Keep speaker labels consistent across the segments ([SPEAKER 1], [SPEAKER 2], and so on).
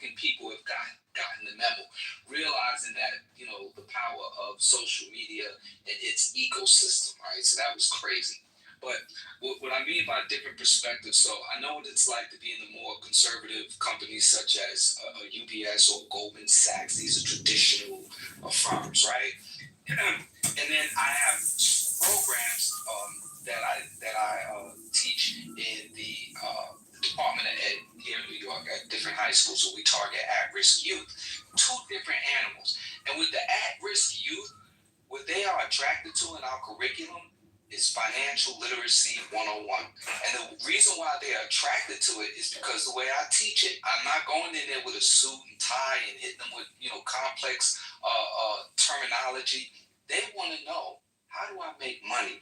[SPEAKER 1] fucking people have gotten the memo, realizing that, the power of social media and its ecosystem, right? So that was crazy. But what I mean by different perspectives, so I know what it's like to be in the more conservative companies such as UBS or Goldman Sachs. These are traditional firms, right? And then I have programs that I teach in the Department of Ed here in New York at different high schools. So we target at-risk youth, two different animals. And with the at-risk youth, what they are attracted to in our curriculum is financial literacy 101. And the reason why they are attracted to it is because the way I teach it, I'm not going in there with a suit and tie and hitting them with, complex terminology. They want to know, how do I make money?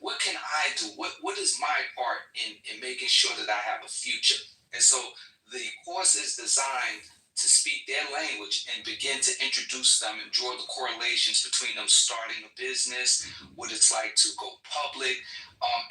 [SPEAKER 1] What can I do? What is my part in making sure that I have a future? And so the course is designed to speak their language and begin to introduce them and draw the correlations between them starting a business, what it's like to go public,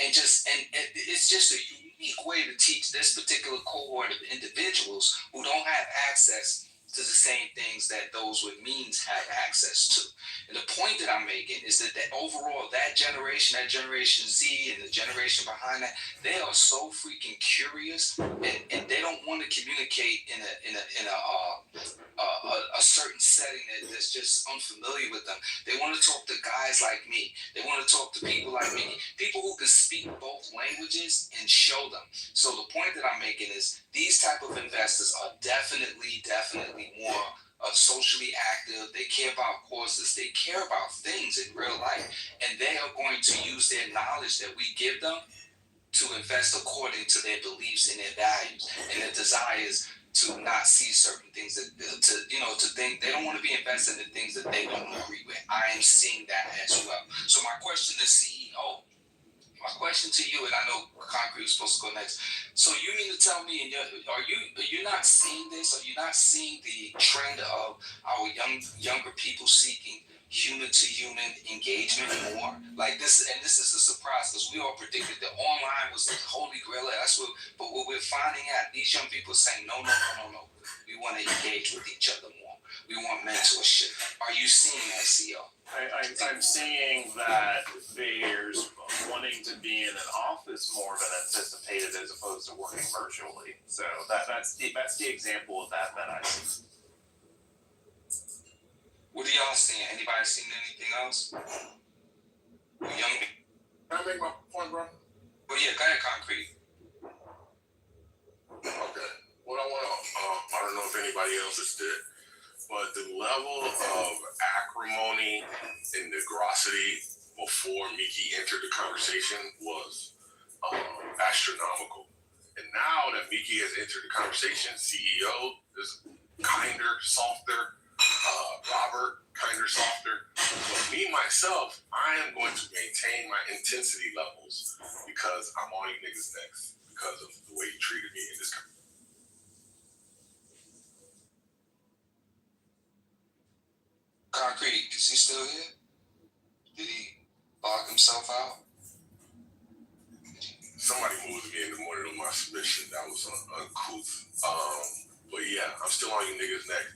[SPEAKER 1] and it's just a unique way to teach this particular cohort of individuals who don't have access to the same things that those with means have access to. And the point that I'm making is that overall, that Generation Z and the generation behind that, they are so freaking curious, and they don't want to communicate in a certain setting that's just unfamiliar with them. They want to talk to guys like me. They want to talk to people like me, people who can speak both languages and show them. So the point that I'm making is these type of investors are definitely more socially active. They care about causes. They care about things in real life, and they are going to use their knowledge that we give them to invest according to their beliefs and their values and their desires to not see certain things to think they don't want to be invested in things that they don't agree with. I am seeing that as well. So my question to CEO, my question to you, and I know Concrete was supposed to go next. So you mean to tell me, are you not seeing this? Are you not seeing the trend of our younger people seeking human-to-human engagement more? Like this, and this is a surprise because we all predicted that online was the holy grail. But what we're finding out, these young people are saying, no. We want to engage with each other more. We want mentorship. Are you seeing that, CEO?
[SPEAKER 2] I'm seeing that there's wanting to be in an office more than anticipated as opposed to working virtually. So that's the example of that I see.
[SPEAKER 1] What are y'all seeing? Anybody seen anything else? Young.
[SPEAKER 3] Can I make my point, bro?
[SPEAKER 1] Well, yeah, go ahead, Concrete.
[SPEAKER 3] Okay. What I want to, I don't know if anybody else has did, but the level of acrimony and negrosity before Mickey entered the conversation was astronomical. And now that Mickey has entered the conversation, CEO is kinder, softer. Robert, kinder, softer. But me, myself, I am going to maintain my intensity levels because I'm on you niggas next because of the way you treated me in this country.
[SPEAKER 1] Concrete, is he still here? Did he log himself out?
[SPEAKER 3] Somebody moved me in the morning on my submission. That was uncouth. But yeah, I'm still on you niggas next.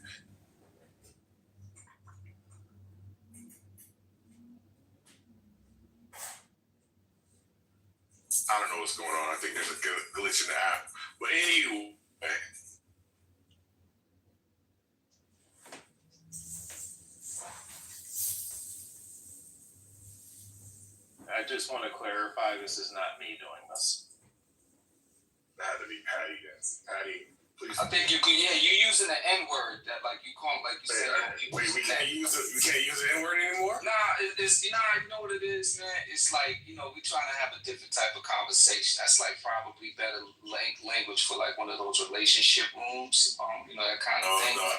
[SPEAKER 3] I don't know what's going on. I think there's a glitch in the app. But anyway.
[SPEAKER 2] I just want to clarify, this is not me doing this.
[SPEAKER 3] That had to be Patty then. Patty, please.
[SPEAKER 1] I think you using the N-word that like you call like you said.
[SPEAKER 3] Wait, we can't use the N-word anymore?
[SPEAKER 1] Nah, it's you know what it is, man. It's like, we're trying to have a different type of conversation. That's like probably better language for like one of those relationship rooms. That kind of thing.
[SPEAKER 3] No.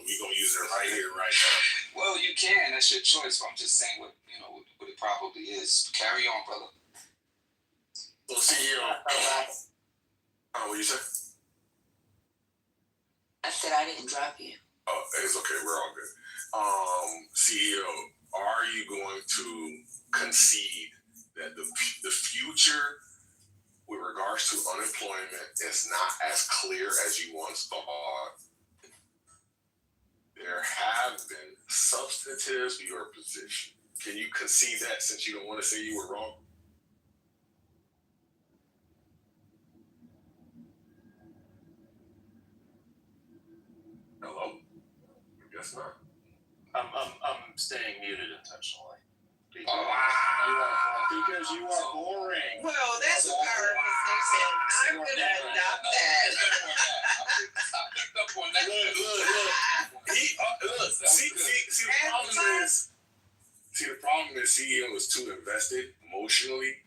[SPEAKER 3] We gonna use it right here, right now.
[SPEAKER 1] Well, you can. That's your choice. But I'm just saying what it probably is. Carry on, brother.
[SPEAKER 3] So CEO, what you say?
[SPEAKER 4] I said I didn't drop you.
[SPEAKER 3] Oh, it's okay. We're all good. CEO, are you going to concede that the future with regards to unemployment is not as clear as you once thought? substantive your position. Can you concede that since you don't want to say you were wrong? Hello? I guess not.
[SPEAKER 2] I'm staying muted intentionally. Because,
[SPEAKER 1] Wow.
[SPEAKER 2] because you are boring.
[SPEAKER 4] Well, that's a conversation. I'm gonna adopt that.
[SPEAKER 1] I picked up on that.
[SPEAKER 3] Look. See, the problem is CEO was too invested emotionally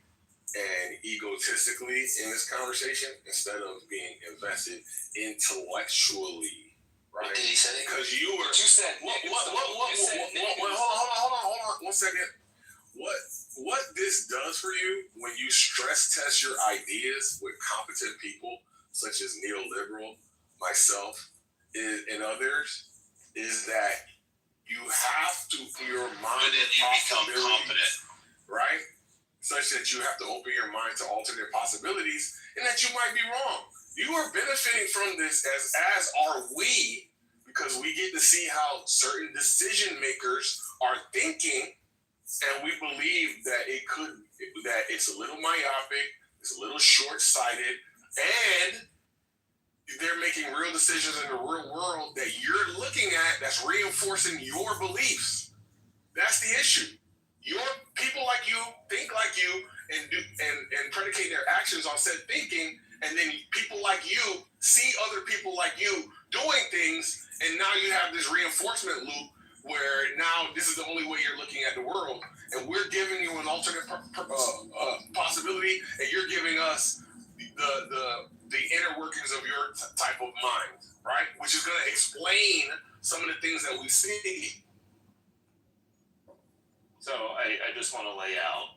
[SPEAKER 3] and egotistically in this conversation instead of being invested intellectually. Right?
[SPEAKER 1] What did he say?
[SPEAKER 3] Because you were.
[SPEAKER 1] But you said
[SPEAKER 3] Hold on, 1 second. What this does for you when you stress test your ideas with competent people such as neoliberal, myself, and others, is that you have to put your mind
[SPEAKER 1] then you become competent,
[SPEAKER 3] right? Such that you have to open your mind to alternate possibilities, and that you might be wrong. You are benefiting from this as are we, because we get to see how certain decision makers are thinking, and we believe that it's a little myopic, it's a little short-sighted, and they're making real decisions in the real world that you're looking at that's reinforcing your beliefs. That's the issue. Your people like you think like you and predicate their actions on said thinking, and then people like you see other people like you doing things, and now you have this reinforcement loop where now this is the only way you're looking at the world, and we're giving you an alternate possibility, and you're giving us the inner workings of your type of mind, right? Which is going to explain some of the things that we see.
[SPEAKER 2] So I just want to lay out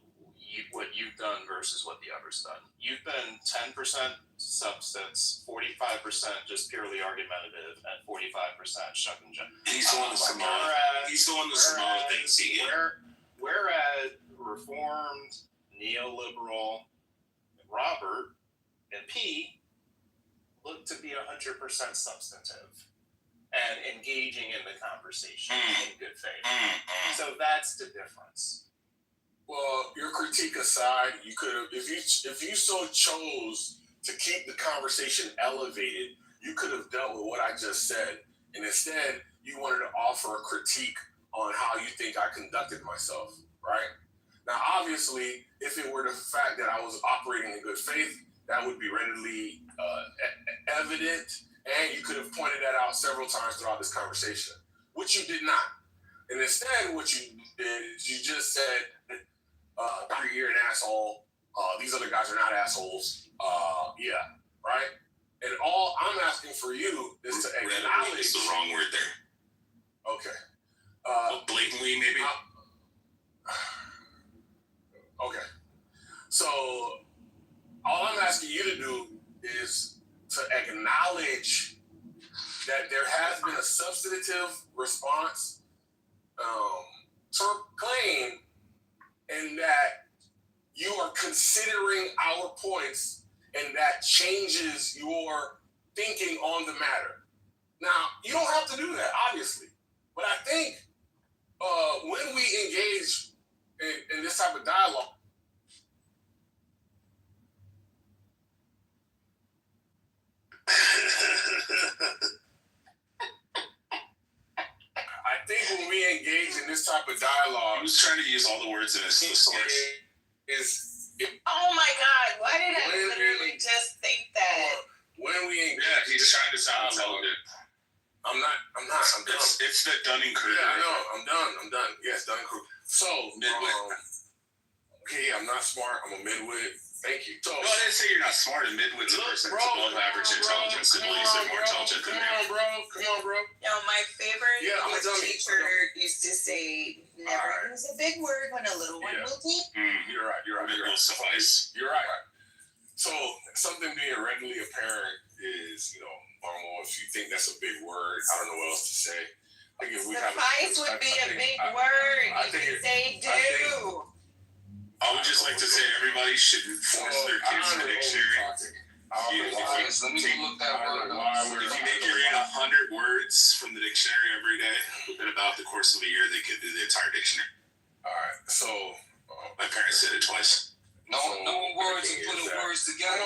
[SPEAKER 2] what you've done versus what the other's done. You've been 10% substance, 45% just purely argumentative, and 45% shuck and jump.
[SPEAKER 1] He's the one that Simone thinks he is.
[SPEAKER 2] Whereas Reformed, neoliberal, Robert, and P look to be 100% substantive and engaging in the conversation in good faith. So that's the difference.
[SPEAKER 3] Well, your critique aside, you could have, if you so chose to keep the conversation elevated, you could have dealt with what I just said, and instead you wanted to offer a critique on how you think I conducted myself, right? Now, obviously, if it were the fact that I was operating in good faith, that would be readily evident, and you could have pointed that out several times throughout this conversation, which you did not. And instead, what you did is you just said, you're an asshole. These other guys are not assholes. Yeah, right? And all I'm asking for you is to acknowledge.
[SPEAKER 1] It's the wrong word there.
[SPEAKER 3] Okay.
[SPEAKER 1] Blatantly, maybe?
[SPEAKER 3] Okay. So, all I'm asking you to do is to acknowledge that there has been a substantive response to claim, and that you are considering our points, and that changes your thinking on the matter. Now, you don't have to do that, obviously, but I think when we engage in this type of dialogue, I think when we engage in this type of dialogue,
[SPEAKER 1] He was trying to use all the words in his thesaurus.
[SPEAKER 4] Oh my God! Why did I literally just think that?
[SPEAKER 3] When we engage,
[SPEAKER 1] Yeah, he's trying to sound intelligent.
[SPEAKER 3] I'm not. I'm done.
[SPEAKER 1] It's the Dunning-Kruger.
[SPEAKER 3] Yeah, I know. I'm done. Yes, Dunning-Kruger. So,
[SPEAKER 1] Midwit.
[SPEAKER 3] okay, I'm not smart. I'm a midwit. Thank you. So,
[SPEAKER 1] No, I didn't say you're not smart. A midwit's a person that's above average intelligence and believes they're more intelligent than you.
[SPEAKER 3] Come on, bro.
[SPEAKER 4] No, my favorite
[SPEAKER 3] Yeah, I'm a dummy.
[SPEAKER 4] teacher used to say, never use a big word when a little one will teach.
[SPEAKER 3] You're right.
[SPEAKER 1] It will suffice.
[SPEAKER 3] You're right. So, something being readily apparent is, I don't know if you think that's a big word. I don't know what else to say. I think if we have
[SPEAKER 4] Suffice would be a big word. You can say do.
[SPEAKER 1] I would just like to say everybody should force their kids to dictionary. Let me go look that word up.
[SPEAKER 5] If you make it read 100 words from the dictionary every day, in about the course of a year, they could do the entire dictionary.
[SPEAKER 3] All right, so
[SPEAKER 5] My parents said it twice.
[SPEAKER 1] No words and putting words together.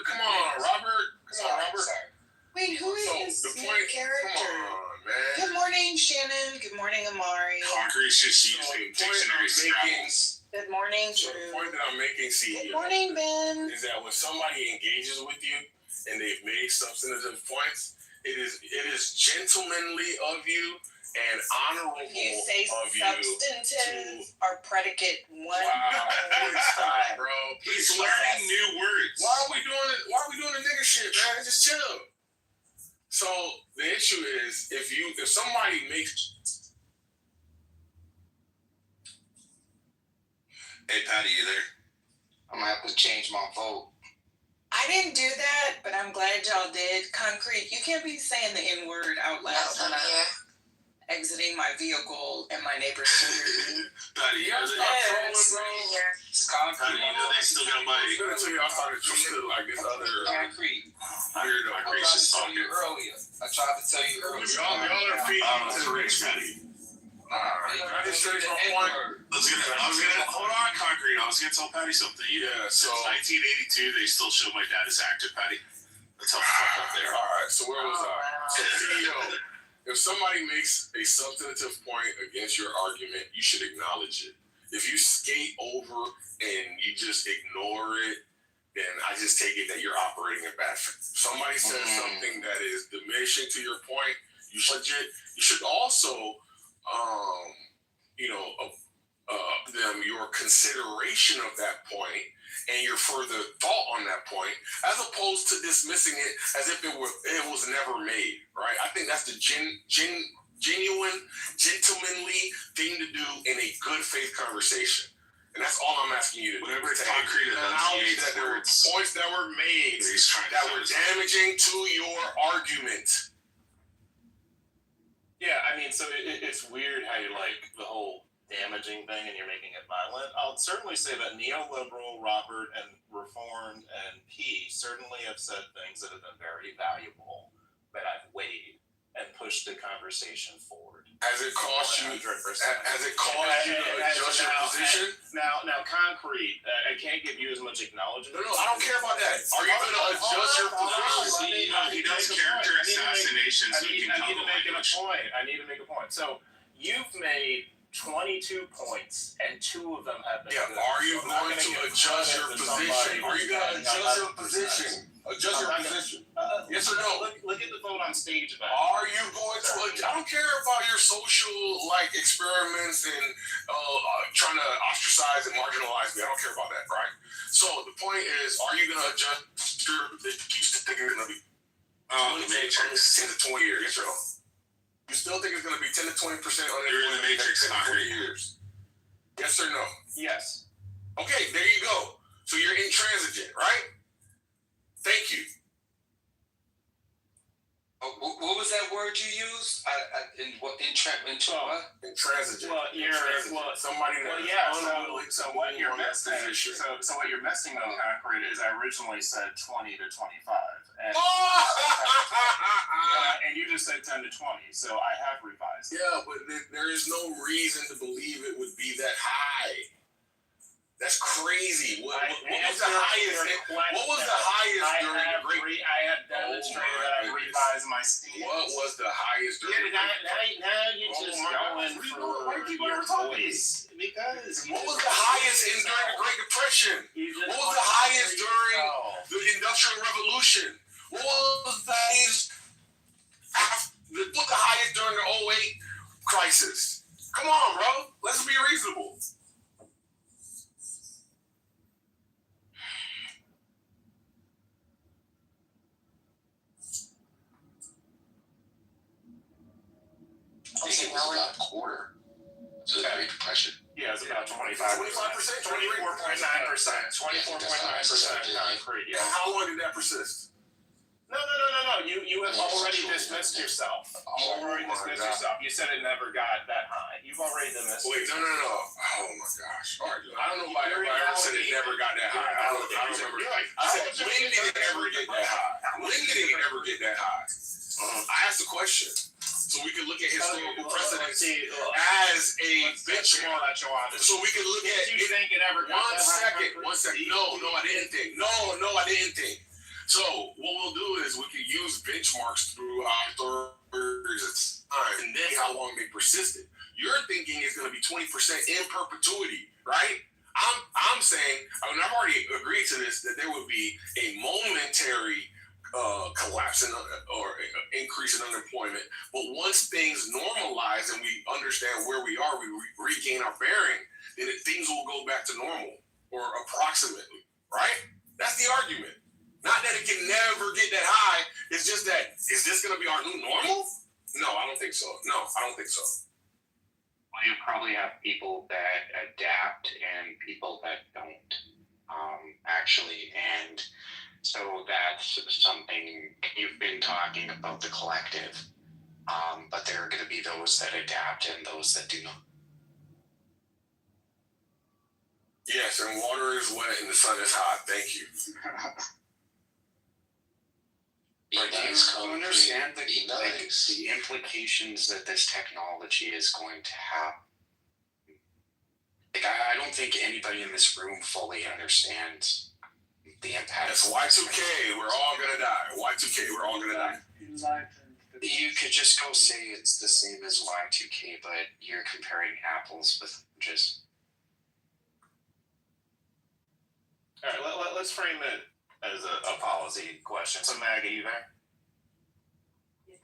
[SPEAKER 3] come on, Robert.
[SPEAKER 1] Sorry.
[SPEAKER 4] Wait, who
[SPEAKER 3] So
[SPEAKER 4] is
[SPEAKER 3] the
[SPEAKER 4] the
[SPEAKER 3] point,
[SPEAKER 4] character?
[SPEAKER 3] come on, man.
[SPEAKER 4] Good morning, Shannon. Good morning, Amari.
[SPEAKER 5] Concrete's just
[SPEAKER 3] So
[SPEAKER 5] using
[SPEAKER 3] the point
[SPEAKER 5] dictionary
[SPEAKER 3] I'm making,
[SPEAKER 5] scrabbles.
[SPEAKER 4] Good morning,
[SPEAKER 3] so the point
[SPEAKER 4] Drew.
[SPEAKER 3] that I'm making,
[SPEAKER 4] Good
[SPEAKER 3] CEO,
[SPEAKER 4] morning, Ben.
[SPEAKER 3] is that when somebody engages with you and they've made substantive points, it is gentlemanly of you and honorable
[SPEAKER 4] If you say
[SPEAKER 3] of you.
[SPEAKER 4] substantive or predicate one
[SPEAKER 3] Wow,
[SPEAKER 4] word
[SPEAKER 3] stop, bro.
[SPEAKER 5] He's
[SPEAKER 3] Please
[SPEAKER 5] learning new words.
[SPEAKER 3] Why are we doing the nigga shit, man? Just chill. So the issue is if somebody makes
[SPEAKER 5] Hey, Patty, you there?
[SPEAKER 1] I'm gonna have to change my vote.
[SPEAKER 4] I didn't do that, but I'm glad y'all did. Concrete, you can't be saying the N word out loud when I'm exiting my vehicle and my neighbors can hear me.
[SPEAKER 5] Patty, you know
[SPEAKER 3] stop
[SPEAKER 5] they,
[SPEAKER 3] trolling, bro.
[SPEAKER 1] It's concrete.
[SPEAKER 5] Patty, you know they still got my
[SPEAKER 3] I'm gonna tell you I started treating like this other
[SPEAKER 1] Concrete.
[SPEAKER 3] weirdo.
[SPEAKER 1] I tried to tell you earlier.
[SPEAKER 3] Y'all are feeding to the rich, Patty. I just finished my point.
[SPEAKER 5] I was gonna hold on, Concrete. I was gonna tell Patty something.
[SPEAKER 3] Yeah, so
[SPEAKER 5] Since 1982, they still show my dad as actor, Patty. That's how fucked up they are.
[SPEAKER 3] all right. So where was I? So CEO, if somebody makes a substantive point against your argument, you should acknowledge it. If you skate over and you just ignore it, then I just take it that you're operating in bad faith. Somebody says something that is diminishing to your point, you should also them your consideration of that point and your further thought on that point, as opposed to dismissing it as if it was never made. Right? I think that's the genuine, gentlemanly thing to do in a good faith conversation. And that's all I'm asking you to do.
[SPEAKER 5] Whenever Concrete
[SPEAKER 3] Acknowledge
[SPEAKER 5] enunciates
[SPEAKER 3] that there were
[SPEAKER 5] words,
[SPEAKER 3] points that were made
[SPEAKER 5] he's trying to
[SPEAKER 3] that were damaging to your argument.
[SPEAKER 2] Yeah, I mean, so it's weird how you like the whole damaging thing and you're making it violent. I'll certainly say that neoliberal, Robert, and Reformed, and P certainly have said things that have been very valuable that I've weighed and pushed the conversation forward.
[SPEAKER 3] Has it cost you?
[SPEAKER 2] 100%.
[SPEAKER 3] Has it caused you to adjust your position?
[SPEAKER 2] Now, Concrete, I can't give you as much acknowledgement.
[SPEAKER 3] No, I don't care about that. Are you going to adjust your position?
[SPEAKER 5] he does character assassinations.
[SPEAKER 2] I need to make a point. So you've made 22 points, and 2 of them have been.
[SPEAKER 3] Yeah.
[SPEAKER 2] good.
[SPEAKER 3] Are you
[SPEAKER 2] So I'm
[SPEAKER 3] going
[SPEAKER 2] not
[SPEAKER 3] to
[SPEAKER 2] gonna
[SPEAKER 3] adjust
[SPEAKER 2] give
[SPEAKER 3] your
[SPEAKER 2] credit to
[SPEAKER 3] position?
[SPEAKER 2] somebody
[SPEAKER 3] Are you
[SPEAKER 2] who's
[SPEAKER 3] going to
[SPEAKER 2] saying
[SPEAKER 3] adjust your
[SPEAKER 2] 100%.
[SPEAKER 3] position? Adjust your position. Yes or no?
[SPEAKER 2] Look at the vote on stage about.
[SPEAKER 3] Are you going to? I don't care about your social experiments and trying to ostracize and marginalize me. I don't care about that, right? So the point is, are you going to adjust your position? You still think it's going to be 10 to 20 years? Yes or no? You still think it's going to be 10 to 20% on
[SPEAKER 5] You're in the Matrix,
[SPEAKER 3] 10 to 20 years? Yes or no?
[SPEAKER 2] Yes.
[SPEAKER 3] Okay, there you go. So you're intransigent, right? Thank you.
[SPEAKER 1] What was that word you used? Intransigent.
[SPEAKER 2] Well,
[SPEAKER 3] Somebody
[SPEAKER 2] So what you're missing? So what you're missing though, Concrete, is I originally said 20 to 25, and and you just said 10 to 20. So I have revised.
[SPEAKER 3] Yeah, but there is no reason to believe it would be that high. That's crazy. What was the highest? What was the highest during the Great?
[SPEAKER 2] I have demonstrated that I revised my stance.
[SPEAKER 3] What was the highest during the Great?
[SPEAKER 2] Now you're just going for your voice. Because
[SPEAKER 3] what was the highest during the Great Depression? What was the highest during the Industrial Revolution? What was the highest? What was the highest during the 2008 crisis? Come on, bro. Let's be reasonable.
[SPEAKER 1] I think it was about a quarter to the Great Depression.
[SPEAKER 2] Yeah, it's about 25%.
[SPEAKER 3] 24.9%.
[SPEAKER 2] 24.9%. Concrete. Yeah.
[SPEAKER 3] How long did that persist?
[SPEAKER 2] No. You have already dismissed yourself. You said it never got that high. You've already dismissed.
[SPEAKER 3] Wait, no. Oh my gosh. All right, I don't know if I ever said it never got that high. I don't remember. I said, when did it ever get that high? When did it ever get that high? I asked the question. So we can look at historical precedents as a benchmark. So we can look at
[SPEAKER 2] you think it ever got
[SPEAKER 3] one second. No, I didn't think. No, I didn't think. So what we'll do is we can use benchmarks throughout periods of time and then how long they persisted. You're thinking it's going to be 20% in perpetuity, right? I'm saying, I mean, I've already agreed to this, that there would be a momentary collapse or increase in unemployment, but once things normalize and we understand where we are, we regain our bearing, then things will go back to normal or approximately, right? That's the argument. Not that it can never get that high. It's just that, is this going to be our new normal? No, I don't think so.
[SPEAKER 6] Well, you probably have people that adapt and people that don't, actually. And so that's something you've been talking about, the collective. But there are going to be those that adapt and those that do not.
[SPEAKER 3] Yes, and water is wet and the sun is hot. Thank you.
[SPEAKER 6] Do you understand the implications that this technology is going to have? Like, I don't think anybody in this room fully understands the impact.
[SPEAKER 3] That's Y2K. We're all gonna die. Y2K. We're all gonna die.
[SPEAKER 6] You could just go say it's the same as Y2K, but you're comparing apples with just.
[SPEAKER 2] All right, let's frame it as a policy question. So, Maggie, you there?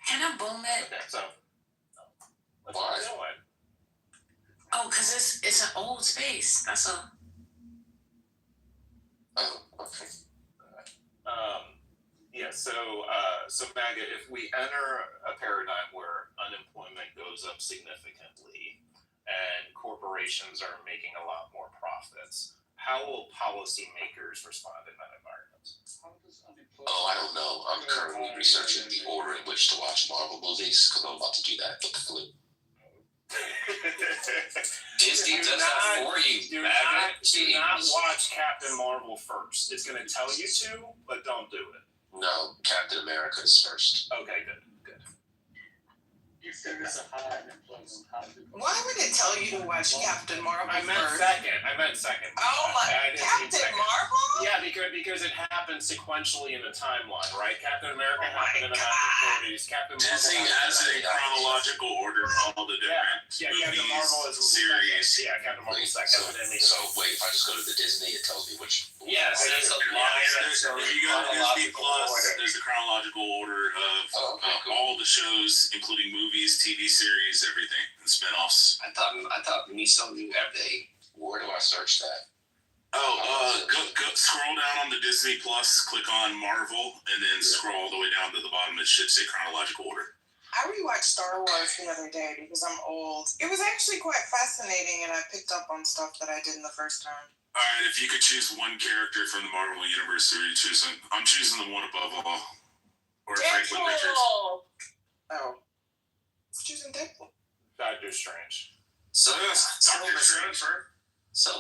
[SPEAKER 7] Can I boom it?
[SPEAKER 2] Okay, so.
[SPEAKER 3] Why?
[SPEAKER 7] Oh, because it's an old space. That's a.
[SPEAKER 3] Oh, okay.
[SPEAKER 2] Yeah, so Maggie, if we enter a paradigm where unemployment goes up significantly and corporations are making a lot more profits, how will policymakers respond in that environment?
[SPEAKER 8] Oh, I don't know. I'm currently researching the order in which to watch Marvel movies because I'm about to do that with the flu.
[SPEAKER 6] Disney does that for you.
[SPEAKER 2] Do not watch Captain Marvel first. It's going to tell you to, but don't do it.
[SPEAKER 8] No, Captain America is first.
[SPEAKER 2] Okay, good.
[SPEAKER 4] If there is a high unemployment, why would it tell you to watch Captain Marvel
[SPEAKER 2] I meant
[SPEAKER 4] first?
[SPEAKER 2] second.
[SPEAKER 4] Oh my,
[SPEAKER 2] I didn't mean
[SPEAKER 4] Captain
[SPEAKER 2] second.
[SPEAKER 4] Marvel?
[SPEAKER 2] Yeah, because it happened sequentially in the timeline, right? Captain America
[SPEAKER 4] Oh
[SPEAKER 2] happened in the
[SPEAKER 4] my
[SPEAKER 2] 1940s. Captain
[SPEAKER 5] Disney
[SPEAKER 2] Marvel
[SPEAKER 5] has it in chronological order, all the different
[SPEAKER 2] Captain
[SPEAKER 5] movies,
[SPEAKER 2] Marvel is
[SPEAKER 5] series.
[SPEAKER 2] second. Yeah, Captain Marvel
[SPEAKER 8] Wait,
[SPEAKER 2] second.
[SPEAKER 8] so wait, if I just go to the Disney, it tells me which.
[SPEAKER 6] Yes, there's a lot of
[SPEAKER 5] If you go to Disney Plus, there's the chronological order of all the shows, including movies, TV series, everything, and spinoffs.
[SPEAKER 8] I thought Miso knew everything. Where do I search that?
[SPEAKER 5] Go scroll down on the Disney Plus, click on Marvel, and then scroll all the way down to the bottom. It should say chronological order.
[SPEAKER 4] I rewatched Star Wars the other day because I'm old. It was actually quite fascinating, and I picked up on stuff that I didn't the first time.
[SPEAKER 5] All right, if you could choose one character from the Marvel Universe, who are you choosing? I'm choosing the one above all. Or Franklin Richards.
[SPEAKER 4] Oh. I'm choosing Deadpool.
[SPEAKER 2] Doctor Strange.
[SPEAKER 6] Silver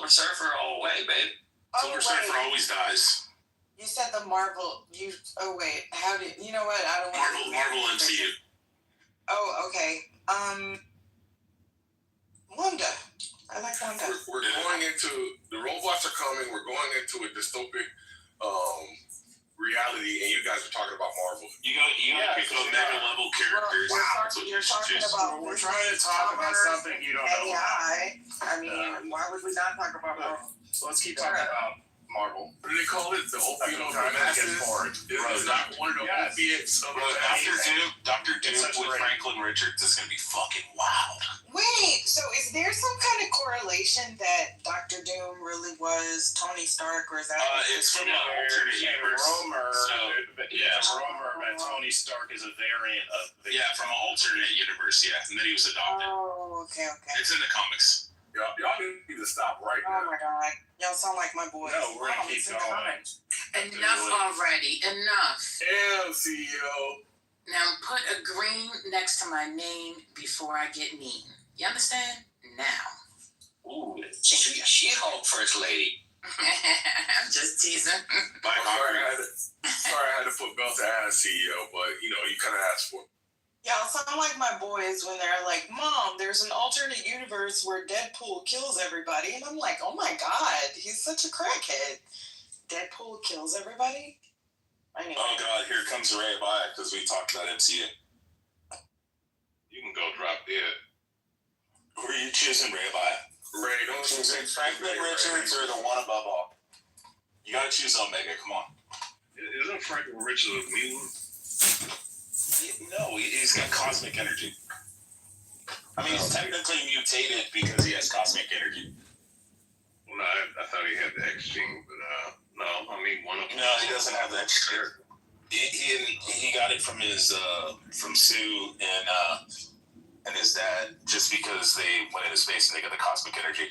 [SPEAKER 6] Surfer all the way, babe.
[SPEAKER 5] Silver Surfer always dies.
[SPEAKER 4] You said the Marvel. Oh wait. How did you know what? I don't want
[SPEAKER 5] Marvel MCU.
[SPEAKER 4] Oh, okay. Wanda. I like Wanda.
[SPEAKER 3] We're going into the robots are coming. We're going into a dystopic reality, and you guys are talking about Marvel.
[SPEAKER 5] You gotta pick up mega level characters. That's what
[SPEAKER 4] You're
[SPEAKER 5] you should
[SPEAKER 4] talking
[SPEAKER 5] choose.
[SPEAKER 4] about.
[SPEAKER 2] We're trying to talk about something you don't know about.
[SPEAKER 4] AI. I mean, why would we not talk about Marvel?
[SPEAKER 2] So let's keep talking about Marvel.
[SPEAKER 3] What do they call it? The opiate of the masses. It's not one of the opiates of the masses.
[SPEAKER 5] Dr. Doom with Franklin Richards is gonna be fucking wild.
[SPEAKER 4] Wait, so is there some kind of correlation that Dr. Doom really was Tony Stark, or is that?
[SPEAKER 5] It's from an alternate universe.
[SPEAKER 2] Rumor
[SPEAKER 5] So,
[SPEAKER 2] that Tony Stark is a variant of the.
[SPEAKER 5] Yeah, from an alternate universe, yeah. And then he was adopted.
[SPEAKER 4] Oh, okay.
[SPEAKER 5] It's in the comics.
[SPEAKER 3] Y'all need to stop right
[SPEAKER 4] Oh
[SPEAKER 3] now.
[SPEAKER 4] my God, y'all sound like my boys.
[SPEAKER 2] No, we're gonna keep
[SPEAKER 4] It's in the
[SPEAKER 2] going.
[SPEAKER 4] comments.
[SPEAKER 7] Enough already. Enough.
[SPEAKER 3] Damn, CEO.
[SPEAKER 7] Now put a green next to my name before I get mean. You understand? Now.
[SPEAKER 8] Ooh, She-Hulk first lady.
[SPEAKER 7] I'm just teasing.
[SPEAKER 3] Sorry, I had to put belt to ass CEO, but you kind of asked for it.
[SPEAKER 4] Y'all sound like my boys when they're like, Mom, there's an alternate universe where Deadpool kills everybody. And I'm like, oh my God, he's such a crackhead. Deadpool kills everybody? Anyway.
[SPEAKER 5] Oh God, here comes Ray by because we talked about MCU.
[SPEAKER 3] You can go drop dead.
[SPEAKER 5] Who are you choosing, Ray by?
[SPEAKER 3] Ray, don't
[SPEAKER 5] Choosing Franklin Richards or the one above all? You gotta choose Omega, come on.
[SPEAKER 3] Isn't Franklin Richards a mutant?
[SPEAKER 5] No, he's got cosmic energy. I mean, he's technically mutated because he has cosmic energy.
[SPEAKER 3] Well, no, I thought he had the X gene, but no, I mean one of them.
[SPEAKER 5] No, he doesn't have that. He got it from his from Sue and his dad just because they went into space and they got the cosmic energy.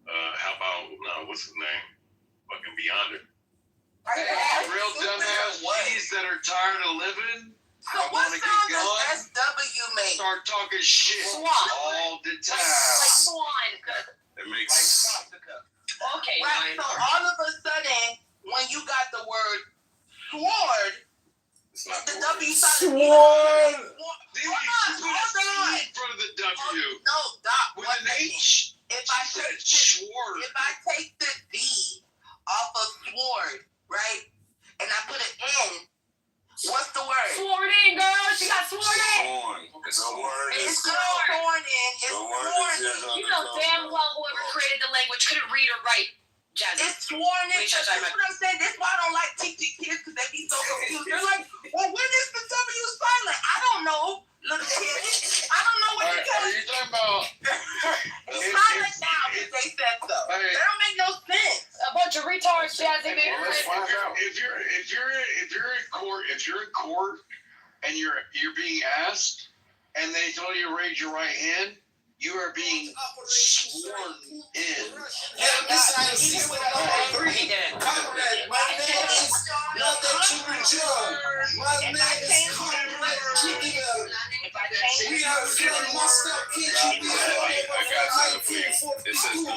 [SPEAKER 3] How about what's his name? Fucking Beyonder.
[SPEAKER 9] Real dumbass ladies that are tired of living.
[SPEAKER 7] So what sound does SW make?
[SPEAKER 9] Start talking shit
[SPEAKER 7] Swan.
[SPEAKER 9] all the time.
[SPEAKER 7] Like Swan.
[SPEAKER 3] It makes
[SPEAKER 7] Okay.
[SPEAKER 10] Right, so all of a sudden, when you got the word sword,
[SPEAKER 3] it's not
[SPEAKER 10] the
[SPEAKER 3] the
[SPEAKER 10] W
[SPEAKER 3] word.
[SPEAKER 10] side.
[SPEAKER 9] Dude,
[SPEAKER 10] Hold
[SPEAKER 9] you
[SPEAKER 10] on,
[SPEAKER 9] put a
[SPEAKER 10] hold
[SPEAKER 9] C
[SPEAKER 10] on.
[SPEAKER 9] in front of the W
[SPEAKER 10] No, Doc.
[SPEAKER 9] with
[SPEAKER 10] one
[SPEAKER 9] an
[SPEAKER 10] second.
[SPEAKER 9] H.
[SPEAKER 10] If
[SPEAKER 9] She said sword.
[SPEAKER 10] if I take the D off of sword, right, and I put an N, what's the word?
[SPEAKER 7] Sworn in, girl. She got sworn in.
[SPEAKER 3] It's a word.
[SPEAKER 10] It's not sworn in. It's
[SPEAKER 3] The word
[SPEAKER 10] sworn
[SPEAKER 3] is
[SPEAKER 10] in.
[SPEAKER 7] You know damn well whoever created the language couldn't read or write. Jazzy.
[SPEAKER 10] It's sworn in.
[SPEAKER 7] Wait,
[SPEAKER 10] That's
[SPEAKER 7] shut
[SPEAKER 10] what I'm saying. That's why I don't like teaching kids because they be so confused. They're like, well, when is the W silent? I don't know, little kid. I don't know what
[SPEAKER 9] Are
[SPEAKER 10] you're telling
[SPEAKER 9] you talking about?
[SPEAKER 10] It's silent now because they said so.
[SPEAKER 9] Hey.
[SPEAKER 10] That don't make no sense.
[SPEAKER 7] A bunch of retards, Jazzy. Maybe
[SPEAKER 3] Well, let's find out.
[SPEAKER 9] If you're in court and you're being asked and they tell you to raise your right hand, you are being sworn in.
[SPEAKER 11] Comrade, my name is not that you judge. My name is Comrade Junior. We are from Moscow, KGB.
[SPEAKER 3] I got something for you. It says the W in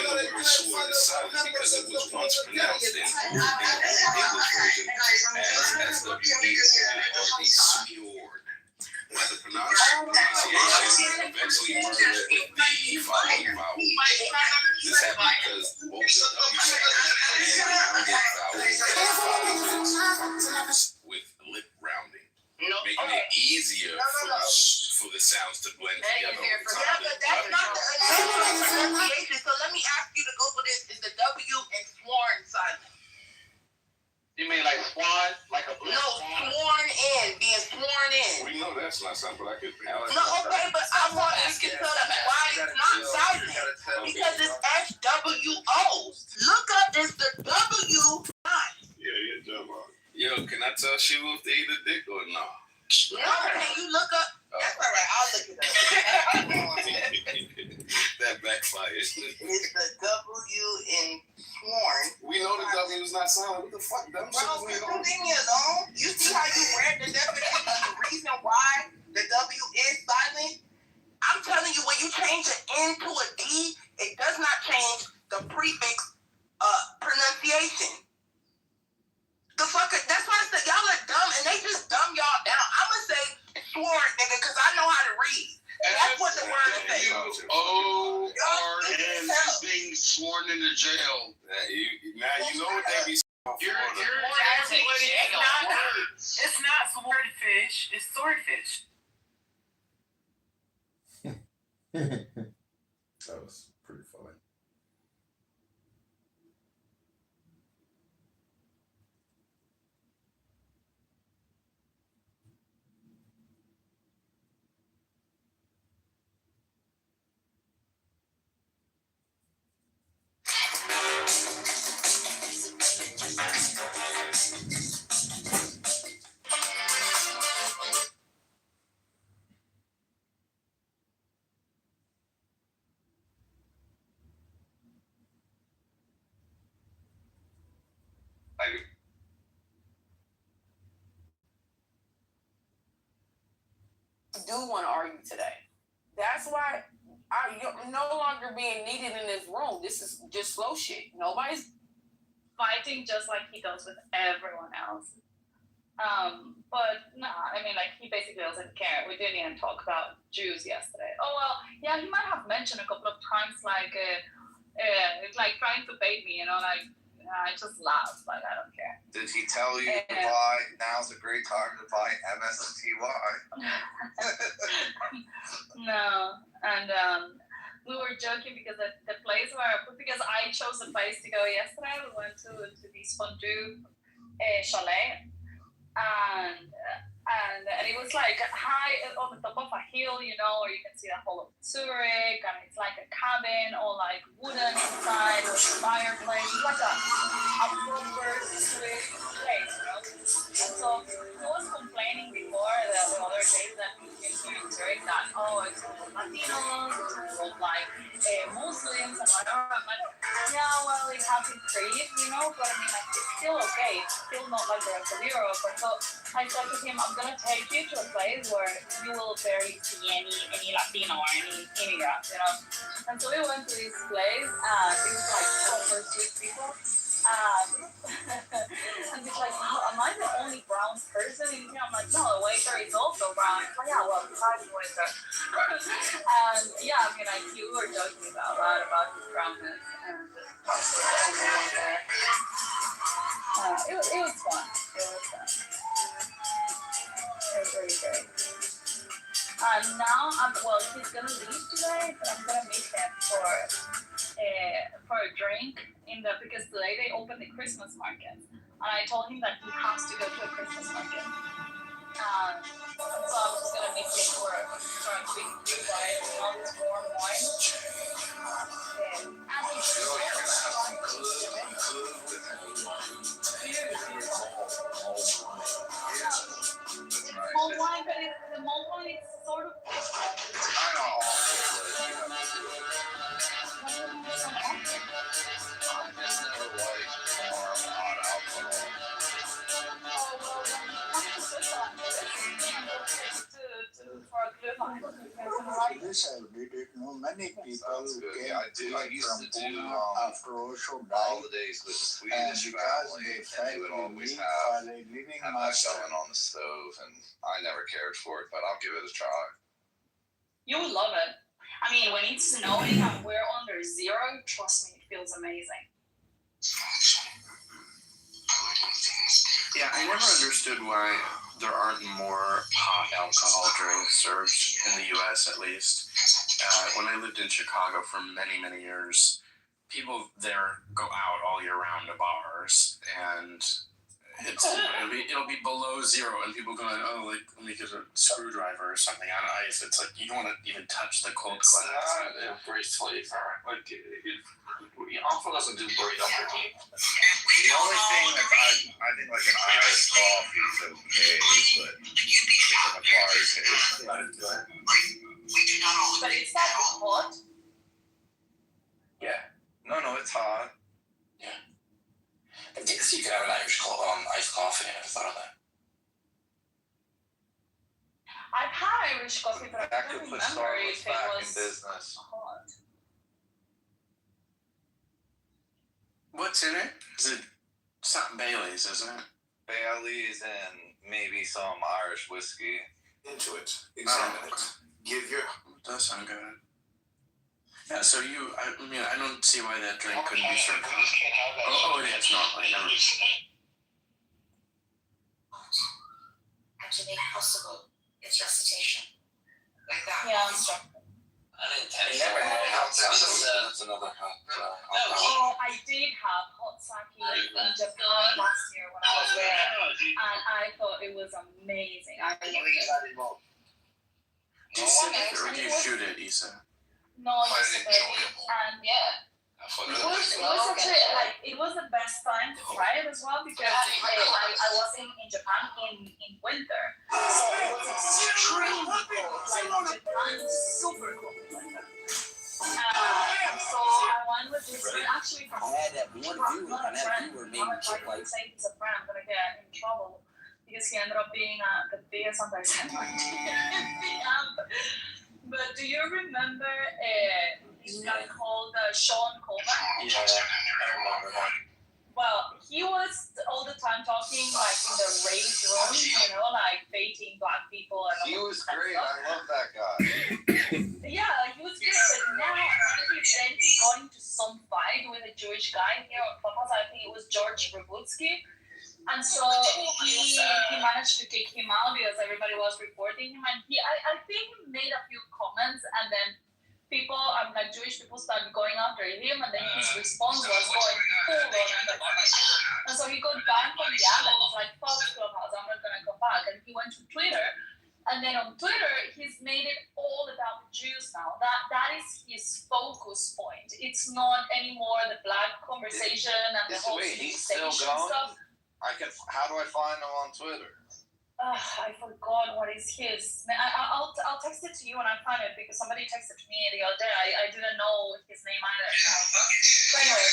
[SPEAKER 3] the word sword is silent because it was once pronounced in the English version as SWORD. But the pronunciation eventually merged with the following vowel. This happened because both the W sound and rounded vowels with lip rounding, making it easier for the sounds to blend together over
[SPEAKER 10] Yeah,
[SPEAKER 3] time.
[SPEAKER 10] but that's not the initial pronunciation. So let me ask you to Google this. Is the W and sworn silent?
[SPEAKER 9] You mean like swan? Like a blue
[SPEAKER 10] No,
[SPEAKER 9] swan?
[SPEAKER 10] sworn in. Being sworn in.
[SPEAKER 3] We know that's not something I could think
[SPEAKER 10] No, okay, but I want you to tell us why it's not silent. Because it's SWO. Look up, it's the W.
[SPEAKER 3] Yeah, you're dumb. Yo, can I tell she if they eat a dick or not?
[SPEAKER 10] No, can you look up? That's all right, I'll look it up.
[SPEAKER 3] That backfired.
[SPEAKER 10] It's the W in sworn.
[SPEAKER 3] We know the W is not silent. What the fuck? Dumb shit
[SPEAKER 10] Bro,
[SPEAKER 3] we
[SPEAKER 10] can
[SPEAKER 3] know.
[SPEAKER 10] you leave me alone? You see how you read the definition of the reason why the W is silent? I'm telling you, when you change an N to a D, it does not change the prefix pronunciation. The fuck, that's why I said y'all are dumb and they just dumb y'all down. I'ma say sword, nigga, because I know how to read. That's what the word says.
[SPEAKER 9] SWORN being sworn into jail.
[SPEAKER 3] Now you know what they be
[SPEAKER 9] You're
[SPEAKER 7] Jazzy,
[SPEAKER 9] manipulating words.
[SPEAKER 12] It's not swordfish, it's swordfish.
[SPEAKER 11] That was pretty funny.
[SPEAKER 4] I do want to argue today.
[SPEAKER 13] That's why you're no longer being needed in this room. This is just slow shit. Nobody's
[SPEAKER 14] fighting just like he does with everyone else. But nah, I mean, like, he basically doesn't care. We didn't even talk about Jews yesterday. Oh, well, yeah, he might have mentioned a couple of times, like trying to bait me, like, I just laugh, like, I don't care.
[SPEAKER 15] Did he tell you to buy, now's a great time to buy MSTY?
[SPEAKER 14] No, and we were joking because the place because I chose the place to go yesterday, we went to this fondue chalet, and it was like high on the top of a hill, where you can see the whole of Zurich, and it's like a cabin, all like wooden inside with a fireplace. It's like a proper Swiss place, And so he was complaining before the other days that he came here in Zurich that, it's full of Latinos, it's full of like Muslims and whatever. I'm like, yeah, well, it has increased, but I mean, like, it's still okay. It's still not like the rest of Europe. And so I said to him, I'm gonna take you to a place where you will barely see any Latino or any immigrant, And so we went to this place, and it was like proper Swiss people. And he's like, am I the only brown person in here? I'm like, no, the waiter is also brown. He's like, yeah, well, besides the waiter. And yeah, I mean, like, you were joking about that, about his brownness. And it was fun. It was fun. It was really great. Now, he's gonna leave today, but I'm gonna meet him for a drink because today they opened the Christmas market, and I told him that he has to go to a Christmas market. So I'm just gonna meet him for a quick ride, this warm wine. Mulled wine, but the mulled wine is sort of.
[SPEAKER 15] I know.
[SPEAKER 11] This I did many people came
[SPEAKER 15] I used to do
[SPEAKER 11] after Osho died.
[SPEAKER 15] holidays with Swedish family, and they would always have that going on the stove, and I never cared for it, but I'll give it a try.
[SPEAKER 14] You would love it. I mean, when it's snowing and we're under zero, trust me, it feels amazing.
[SPEAKER 16] Yeah, I never understood why there aren't more hot alcohol drinks served in the U.S. at least. When I lived in Chicago for many, many years, people there go out all year round to bars, and it'll be below zero, and people going, let me get a screwdriver or something on ice. It's like, you don't want to even touch the cold glass.
[SPEAKER 8] It's not very flavor. Like, Alpha doesn't do great up here.
[SPEAKER 15] The only thing that I think like an Irish coffee is okay, but it's an acquired taste.
[SPEAKER 14] But it's that hot?
[SPEAKER 15] Yeah. No, it's hot.
[SPEAKER 8] Yeah. I guess you could have an iced coffee. I never thought of that.
[SPEAKER 14] I've had Irish coffee, but I don't remember if it was
[SPEAKER 15] business.
[SPEAKER 14] hot.
[SPEAKER 16] What's in it? It's not Bailey's, isn't it?
[SPEAKER 15] Bailey's and maybe some Irish whiskey.
[SPEAKER 16] Into it. Examine it. Does sound good. Yeah, so I don't see why that drink couldn't be served. Oh, it is not. I never.
[SPEAKER 7] And to make possible its recitation. Like that.
[SPEAKER 14] Yeah.
[SPEAKER 8] That's another hot.
[SPEAKER 14] I did have hot sake in Japan last year when I was there, and I thought it was amazing. I loved it.
[SPEAKER 16] Do you sip it or do you shoot it, Issa?
[SPEAKER 14] No, I used to make it, and yeah. It was the best time to try it as well because I was in Japan in winter, so it was extremely cold. Like Japan is super cold in winter. So I went with this friend actually from
[SPEAKER 17] I had that one viewer, and that viewer made me
[SPEAKER 14] if I say he's a friend, I'm gonna get in trouble because he ended up being the biggest anti-Semite in the camp. But do you remember this guy called Sean Coleman?
[SPEAKER 16] Yeah, I remember that.
[SPEAKER 14] Well, he was all the time talking like in the race room, like baiting black people and
[SPEAKER 15] He
[SPEAKER 14] all
[SPEAKER 15] was
[SPEAKER 14] that
[SPEAKER 15] great.
[SPEAKER 14] stuff.
[SPEAKER 15] I love that guy.
[SPEAKER 14] Yeah, he was good, but now apparently then he got into some fight with a Jewish guy here on Clubhouse. I think it was George Rabutsky. And so he managed to kick him out because everybody was reporting him. And I think he made a few comments, and then people, like Jewish people, started going after him, and then his response was going full on. And so he got banned from the app, and was like, fuck Clubhouse, I'm not gonna come back. And he went to Twitter, and then on Twitter, he's made it all about the Jews now. That is his focus point. It's not anymore the black conversation and the whole
[SPEAKER 15] He's still
[SPEAKER 14] civilization
[SPEAKER 15] going?
[SPEAKER 14] stuff.
[SPEAKER 15] How do I find him on Twitter?
[SPEAKER 14] I forgot what is his. I'll text it to you when I find it, because somebody texted me the other day. I didn't know his name either. But anyway,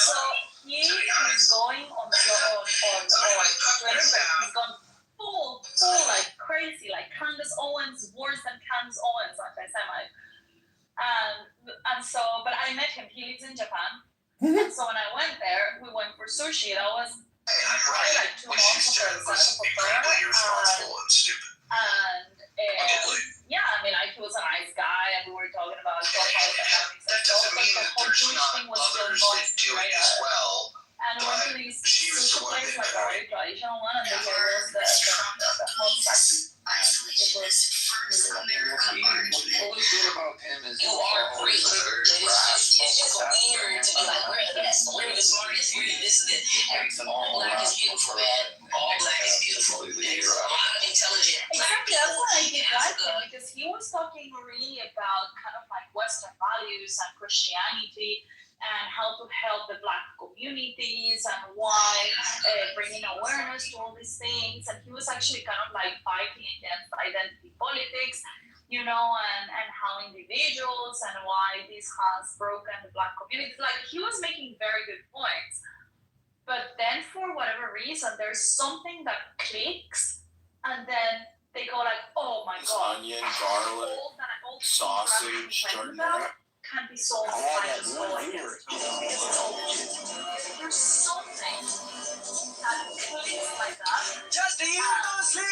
[SPEAKER 14] so he is going on Twitter, but he's gone full like crazy, like Candace Owens, worse than Candace Owens, anti-Semite. And so, but I met him. He lives in Japan. And so when I went there, we went for sushi. That was probably like 2 months before the And yeah, I mean, like, he was a nice guy, and we were talking about Clubhouse and stuff, but the whole Jewish thing was still going right up. And we went to these sushi place, like a very traditional one, and they gave us the hot sauce. It was
[SPEAKER 15] What was good about him is
[SPEAKER 7] You are great. It's just weird to be like, we're the smartest, we're this and that. All black is beautiful, man. All black is beautiful. There's a lot of intelligent black
[SPEAKER 14] Exactly, that's
[SPEAKER 7] people.
[SPEAKER 14] what I did like him, because he was talking really about kind of like Western values and Christianity, and how to help the black communities, and why bringing awareness to all these things. And he was actually kind of like fighting against identity politics, and how individuals, and why this has broken the black community. Like, he was making very good points. But then for whatever reason, there's something that clicks, and then they go like, oh my God.
[SPEAKER 16] Onion, garlic,
[SPEAKER 14] all the
[SPEAKER 16] sausage,
[SPEAKER 14] giardiniera can be solved by just going against There's something that clicks like that.
[SPEAKER 11] Just you go sleep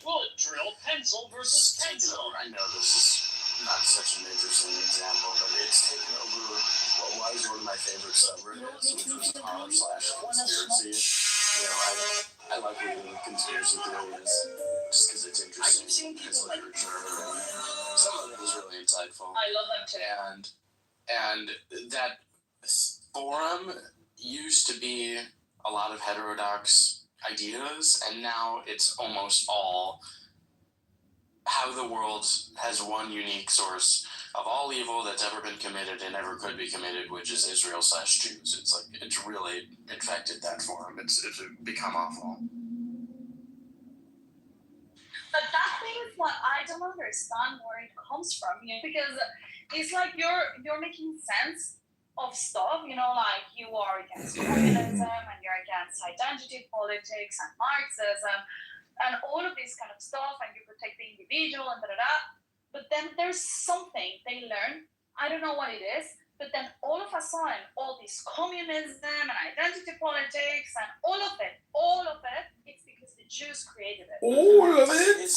[SPEAKER 11] bullet drill, pencil versus pencil.
[SPEAKER 16] I know this is not such an interesting example, but it's taken over what was one of my favorite subreddits, which was r/conspiracy. I like reading conspiracy theories just because it's interesting. It's literature, and some of it is really insightful.
[SPEAKER 14] I love them too.
[SPEAKER 16] And that forum used to be a lot of heterodox ideas, and now it's almost all how the world has one unique source of all evil that's ever been committed and ever could be committed, which is Israel/Jews. It's really infected that forum. It's become awful.
[SPEAKER 14] But that thing is what I don't understand where it comes from, because it's like you're making sense of stuff, like you are against communism, and you're against identity politics and Marxism and all of this kind of stuff, and you protect the individual and but then there's something they learn, I don't know what it is, but then all of a sudden, all this communism and identity politics and all of it, it's because the Jews created it.
[SPEAKER 16] All of it?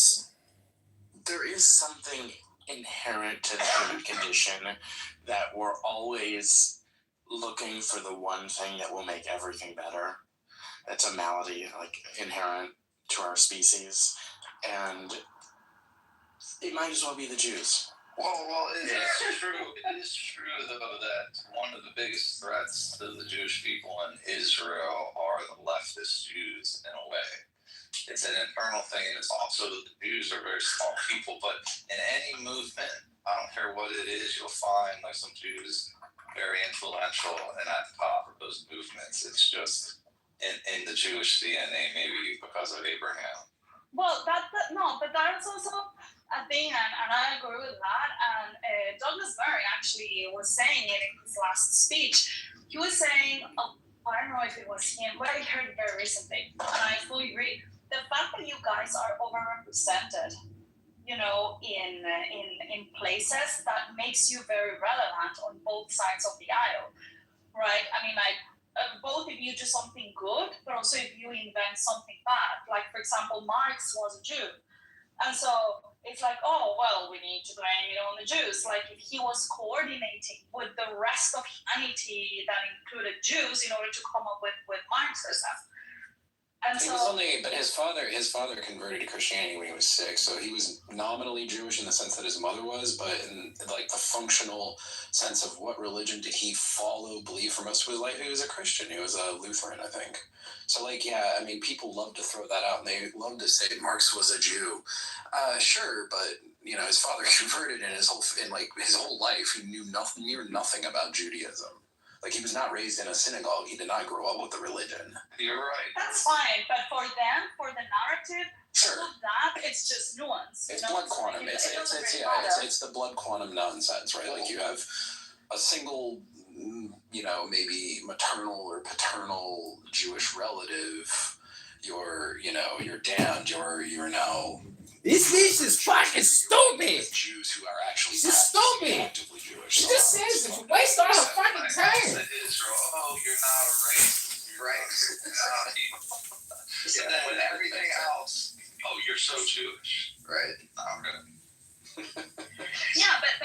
[SPEAKER 16] There is something inherent to the human condition that we're always looking for the one thing that will make everything better. That's a malady, inherent to our species, and it might as well be the Jews.
[SPEAKER 15] Well, it is true though that one of the biggest threats to the Jewish people in Israel are the leftist Jews in a way. It's an internal thing, and it's also that the Jews are very small people, but in any movement, I don't care what it is, you'll find some Jews very influential and at the top of those movements. It's just in the Jewish DNA, maybe because of Abraham.
[SPEAKER 14] Well, but that's also a thing, and I agree with that. And Douglas Murray actually was saying it in his last speech. He was saying, I don't know if it was him, but I heard it very recently, and I fully agree. The fact that you guys are overrepresented in places that makes you very relevant on both sides of the aisle, right? I mean, like both if you do something good, but also if you invent something bad. Like for example, Marx was a Jew, and so it's like, oh well, we need to blame it on the Jews. Like if he was coordinating with the rest of humanity that included Jews in order to come up with Marxism. And
[SPEAKER 18] he
[SPEAKER 14] so,
[SPEAKER 18] was only, but his father converted to Christianity when he was 6, so he was nominally Jewish in the sense that his mother was, but in like the functional sense of what religion did he follow, believe for most of his life, he was a Christian. He was a Lutheran, I think. So like, yeah, I mean, people love to throw that out, and they love to say Marx was a Jew. Sure, but you know, his father converted in his whole life. He knew nothing about Judaism. Like, he was not raised in a synagogue. He did not grow up with the religion.
[SPEAKER 15] You're right.
[SPEAKER 14] that's fine, but for them, for the narrative,
[SPEAKER 18] Sure.
[SPEAKER 14] all of that, it's just nuance.
[SPEAKER 18] It's blood quantum. It's the blood quantum nonsense, right? Like, you have a single, you know, maybe maternal or paternal Jewish relative. You're damned. You're now.
[SPEAKER 11] This bitch is fucking stupid.
[SPEAKER 18] Jews who are actually
[SPEAKER 11] She's stupid.
[SPEAKER 18] actively Jewish.
[SPEAKER 11] She just says it. Waste all her fucking time.
[SPEAKER 15] Israel, oh, you're not a racist, right? And then everything else, oh, you're so Jewish, right? Okay.
[SPEAKER 14] Yeah, but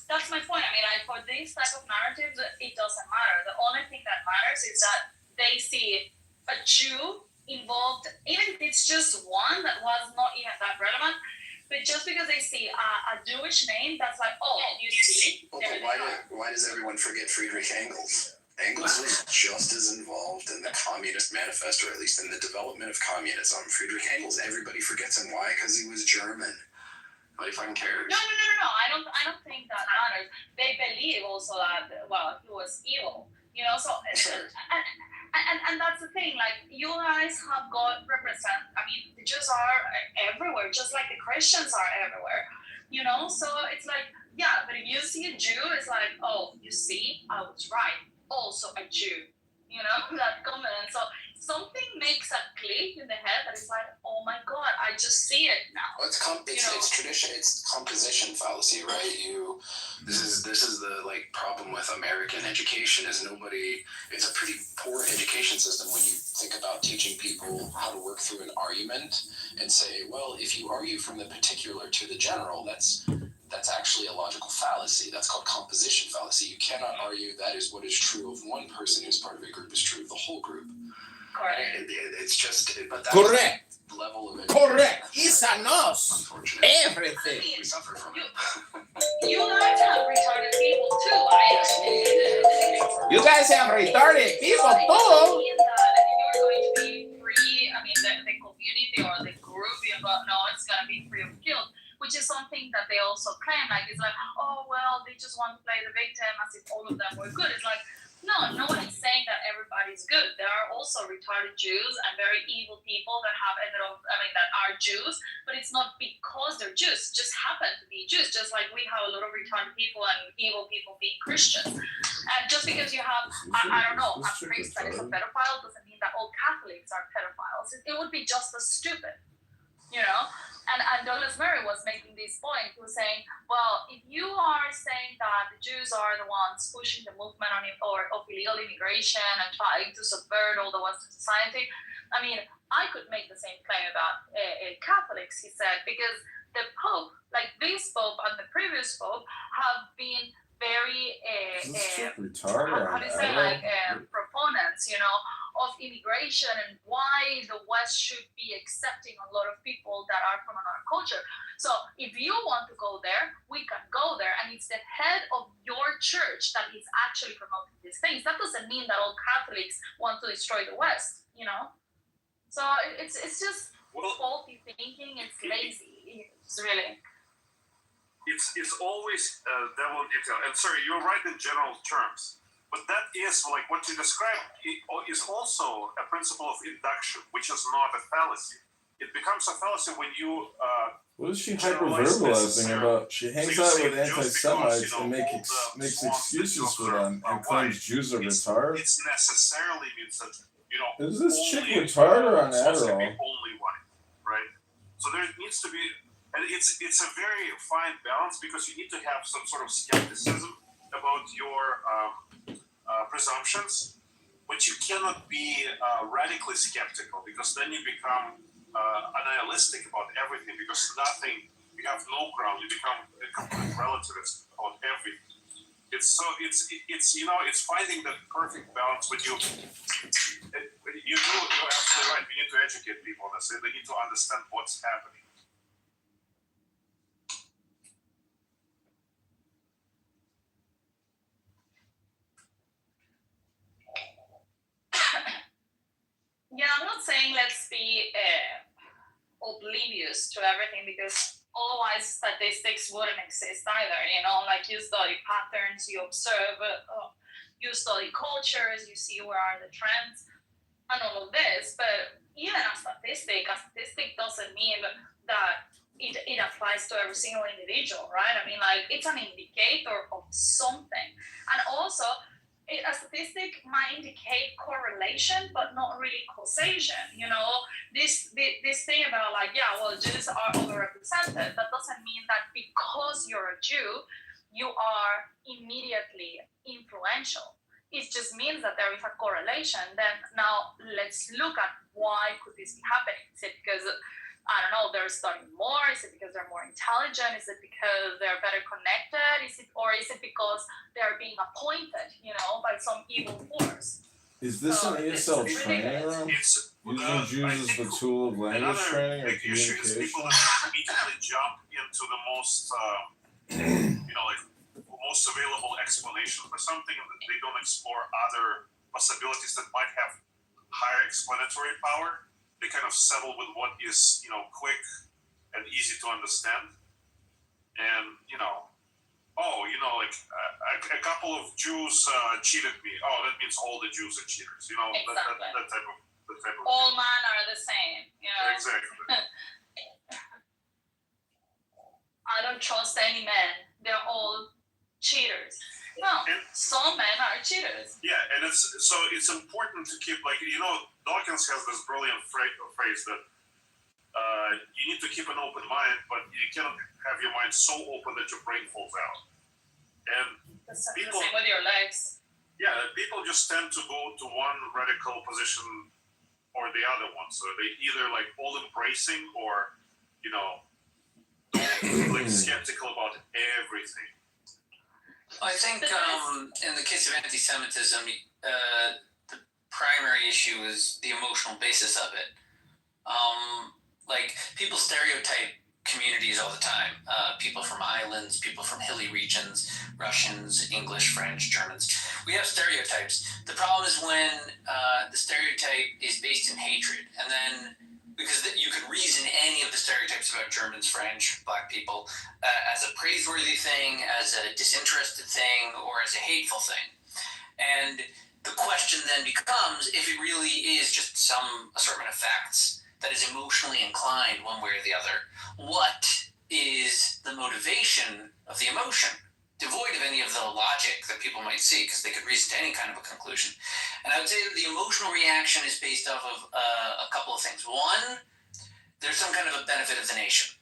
[SPEAKER 14] that's my point. I mean, like for these type of narratives, it doesn't matter. The only thing that matters is that they see a Jew involved, even if it's just one that was not even that relevant, but just because they see a Jewish name, that's like, oh, you see.
[SPEAKER 18] Well, why does everyone forget Friedrich Engels? Engels was just as involved in the Communist Manifesto, or at least in the development of communism. Friedrich Engels, everybody forgets him. Why? Because he was German. Nobody fucking cares.
[SPEAKER 14] No. I don't think that matters. They believe also that he was evil. You know, so
[SPEAKER 18] sure.
[SPEAKER 14] And that's the thing, like, you guys have got I mean, the Jews are everywhere, just like the Christians are everywhere, you know? So it's like, yeah, but if you see a Jew, it's like, oh, you see, I was right, also a Jew, you know, that comment. So something makes a click in the head that is like, oh my God, I just see it now.
[SPEAKER 18] Well, it's tradition, it's composition fallacy, right? This is the like problem with American education is it's a pretty poor education system when you think about teaching people how to work through an argument and say, well, if you argue from the particular to the general, that's actually a logical fallacy. That's called composition fallacy. You cannot argue that is what is true of one person who's part of a group is true of the whole group.
[SPEAKER 14] Correct.
[SPEAKER 18] It's just, but that's
[SPEAKER 11] correct.
[SPEAKER 18] The level of it.
[SPEAKER 11] Correct. It's a nos. Everything.
[SPEAKER 14] I mean,
[SPEAKER 18] we suffer from it.
[SPEAKER 14] You guys have retarded people too.
[SPEAKER 11] You guys have retarded people too.
[SPEAKER 14] That you're going to be free. I mean, the community or the group, it's going to be free of guilt. Which is something that they also claim. Like, it's like, oh, well, they just want to play the victim as if all of them were good. It's like, no one is saying that everybody's good. There are also retarded Jews and very evil people that that are Jews, but it's not because they're Jews, just happen to be Jews, just like we have a lot of retarded people and evil people being Christians. And just because you have, a priest that is a pedophile doesn't mean that all Catholics are pedophiles. It would be just as stupid, you know? And Douglas Murray was making this point. He was saying, well, if you are saying that the Jews are the ones pushing the movement of illegal immigration and trying to subvert all the Western society, I mean, I could make the same claim about Catholics, he said, because the Pope, like this Pope and the previous Pope, have been very, proponents, of immigration and why the West should be accepting a lot of people that are from another culture. So if you want to go there, we can go there. And it's the head of your church that is actually promoting these things. That doesn't mean that all Catholics want to destroy the West, So it's just faulty thinking. It's lazy. It's really...
[SPEAKER 19] It's always devil in detail. And sorry, you're right in general terms. But that is, like what you described, is also a principle of induction, which is not a fallacy. It becomes a fallacy when you...
[SPEAKER 20] what is she hyperverbalizing about? She hangs out with anti-Semites and makes excuses for them and claims Jews are retarded.
[SPEAKER 19] It necessarily means that,
[SPEAKER 20] is this chick retarded or on Adderall?
[SPEAKER 19] Only white, right? So there needs to be And it's a very fine balance because you need to have some sort of skepticism about your presumptions, but you cannot be radically skeptical because then you become nihilistic about everything because nothing, you have no ground, you become a complete relativist about everything. It's finding the perfect balance when you're absolutely right. We need to educate people on this. They need to understand what's happening.
[SPEAKER 14] Yeah, I'm not saying let's be oblivious to everything because otherwise statistics wouldn't exist either. Like you study patterns, you observe, you study cultures, you see where are the trends and all of this. But even a statistic doesn't mean that it applies to every single individual, right? I mean, like it's an indicator of something. And also, a statistic might indicate correlation, but not really causation. This thing about Jews are overrepresented. That doesn't mean that because you're a Jew, you are immediately influential. It just means that there is a correlation. Then now let's look at why could this be happening. Is it because they're studying more? Is it because they're more intelligent? Is it because they're better connected? Is it because they're being appointed, by some evil force?
[SPEAKER 20] Is this an ESL training room? Using Jews as the tool of language training or communication?
[SPEAKER 19] People immediately jump into the most, most available explanation for something, and they don't explore other possibilities that might have higher explanatory power. They kind of settle with what is, quick and easy to understand. And, a couple of Jews cheated me. Oh, that means all the Jews are cheaters.
[SPEAKER 14] Exactly.
[SPEAKER 19] that type of
[SPEAKER 14] all men are the same.
[SPEAKER 19] Exactly.
[SPEAKER 14] I don't trust any men. They're all cheaters. No, some men are cheaters.
[SPEAKER 19] Yeah, and it's important to keep, Dawkins has this brilliant phrase that you need to keep an open mind, but you cannot have your mind so open that your brain falls out. And
[SPEAKER 14] the same with your legs.
[SPEAKER 19] Yeah, people just tend to go to one radical position or the other one. So they either all embracing or, skeptical about everything.
[SPEAKER 17] I think in the case of anti-Semitism, the primary issue is the emotional basis of it. People stereotype communities all the time. People from islands, people from hilly regions, Russians, English, French, Germans. We have stereotypes. The problem is when the stereotype is based in hatred, and then because you could reason any of the stereotypes about Germans, French, black people as a praiseworthy thing, as a disinterested thing, or as a hateful thing. And the question then becomes if it really is just some assortment of facts that is emotionally inclined one way or the other. What is the motivation of the emotion? Devoid of any of the logic that people might see, because they could reason to any kind of a conclusion. And I would say that the emotional reaction is based off of a couple of things. One, there's some kind of a benefit of the nation.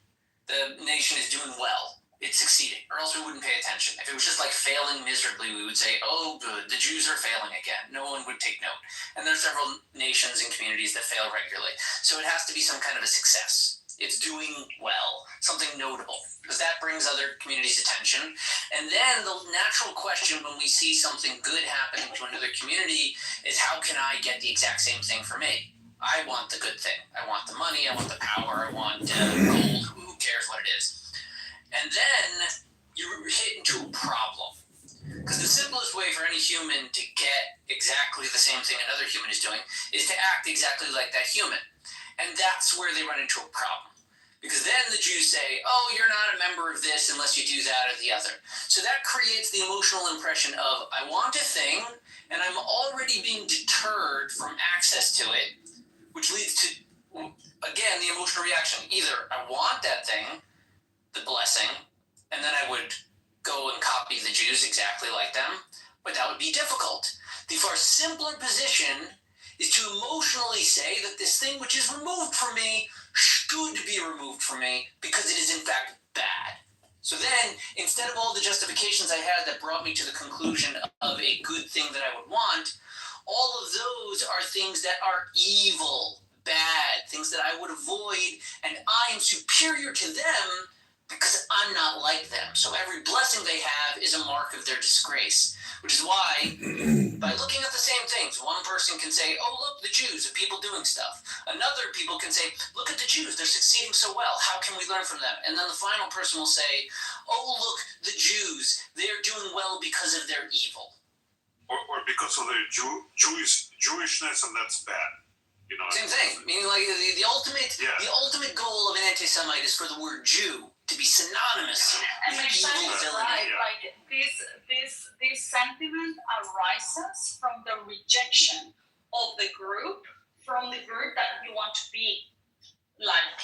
[SPEAKER 17] The nation is doing well. It's succeeding, or else we wouldn't pay attention. If it was just failing miserably, we would say, oh, good, the Jews are failing again. No one would take note. And there are several nations and communities that fail regularly. So it has to be some kind of a success. It's doing well, something notable, because that brings other communities' attention. And then the natural question when we see something good happening to another community is, how can I get the exact same thing for me? I want the good thing. I want the money. I want the power. I want gold. Who cares what it is? And then you hit into a problem. Because the simplest way for any human to get exactly the same thing another human is doing is to act exactly like that human. And that's where they run into a problem. Because then the Jews say, oh, you're not a member of this unless you do that or the other. So that creates the emotional impression of, I want a thing, and I'm already being deterred from access to it, which leads to, again, the emotional reaction. Either I want that thing, the blessing, and then I would go and copy the Jews exactly like them, but that would be difficult. The far simpler position is to emotionally say that this thing which is removed from me should be be removed from me because it is in fact bad. So then, instead of all the justifications I had that brought me to the conclusion of a good thing that I would want, all of those are things that are evil, bad, things that I would avoid, and I am superior to them because I'm not like them. So every blessing they have is a mark of their disgrace, which is why, by looking at the same things, one person can say, oh, look, the Jews are people doing stuff. Another people can say, look at the Jews, they're succeeding so well. How can we learn from them? And then the final person will say, oh, look, the Jews, they're doing well because of their evil.
[SPEAKER 19] Or because of their Jewishness, and that's bad. You know,
[SPEAKER 17] same thing. Meaning, like the ultimate goal of an anti-Semite is for the word Jew to be synonymous
[SPEAKER 14] and
[SPEAKER 17] with evil villainy.
[SPEAKER 14] Like this sentiment arises from the rejection of the group, from the group that you want to be like.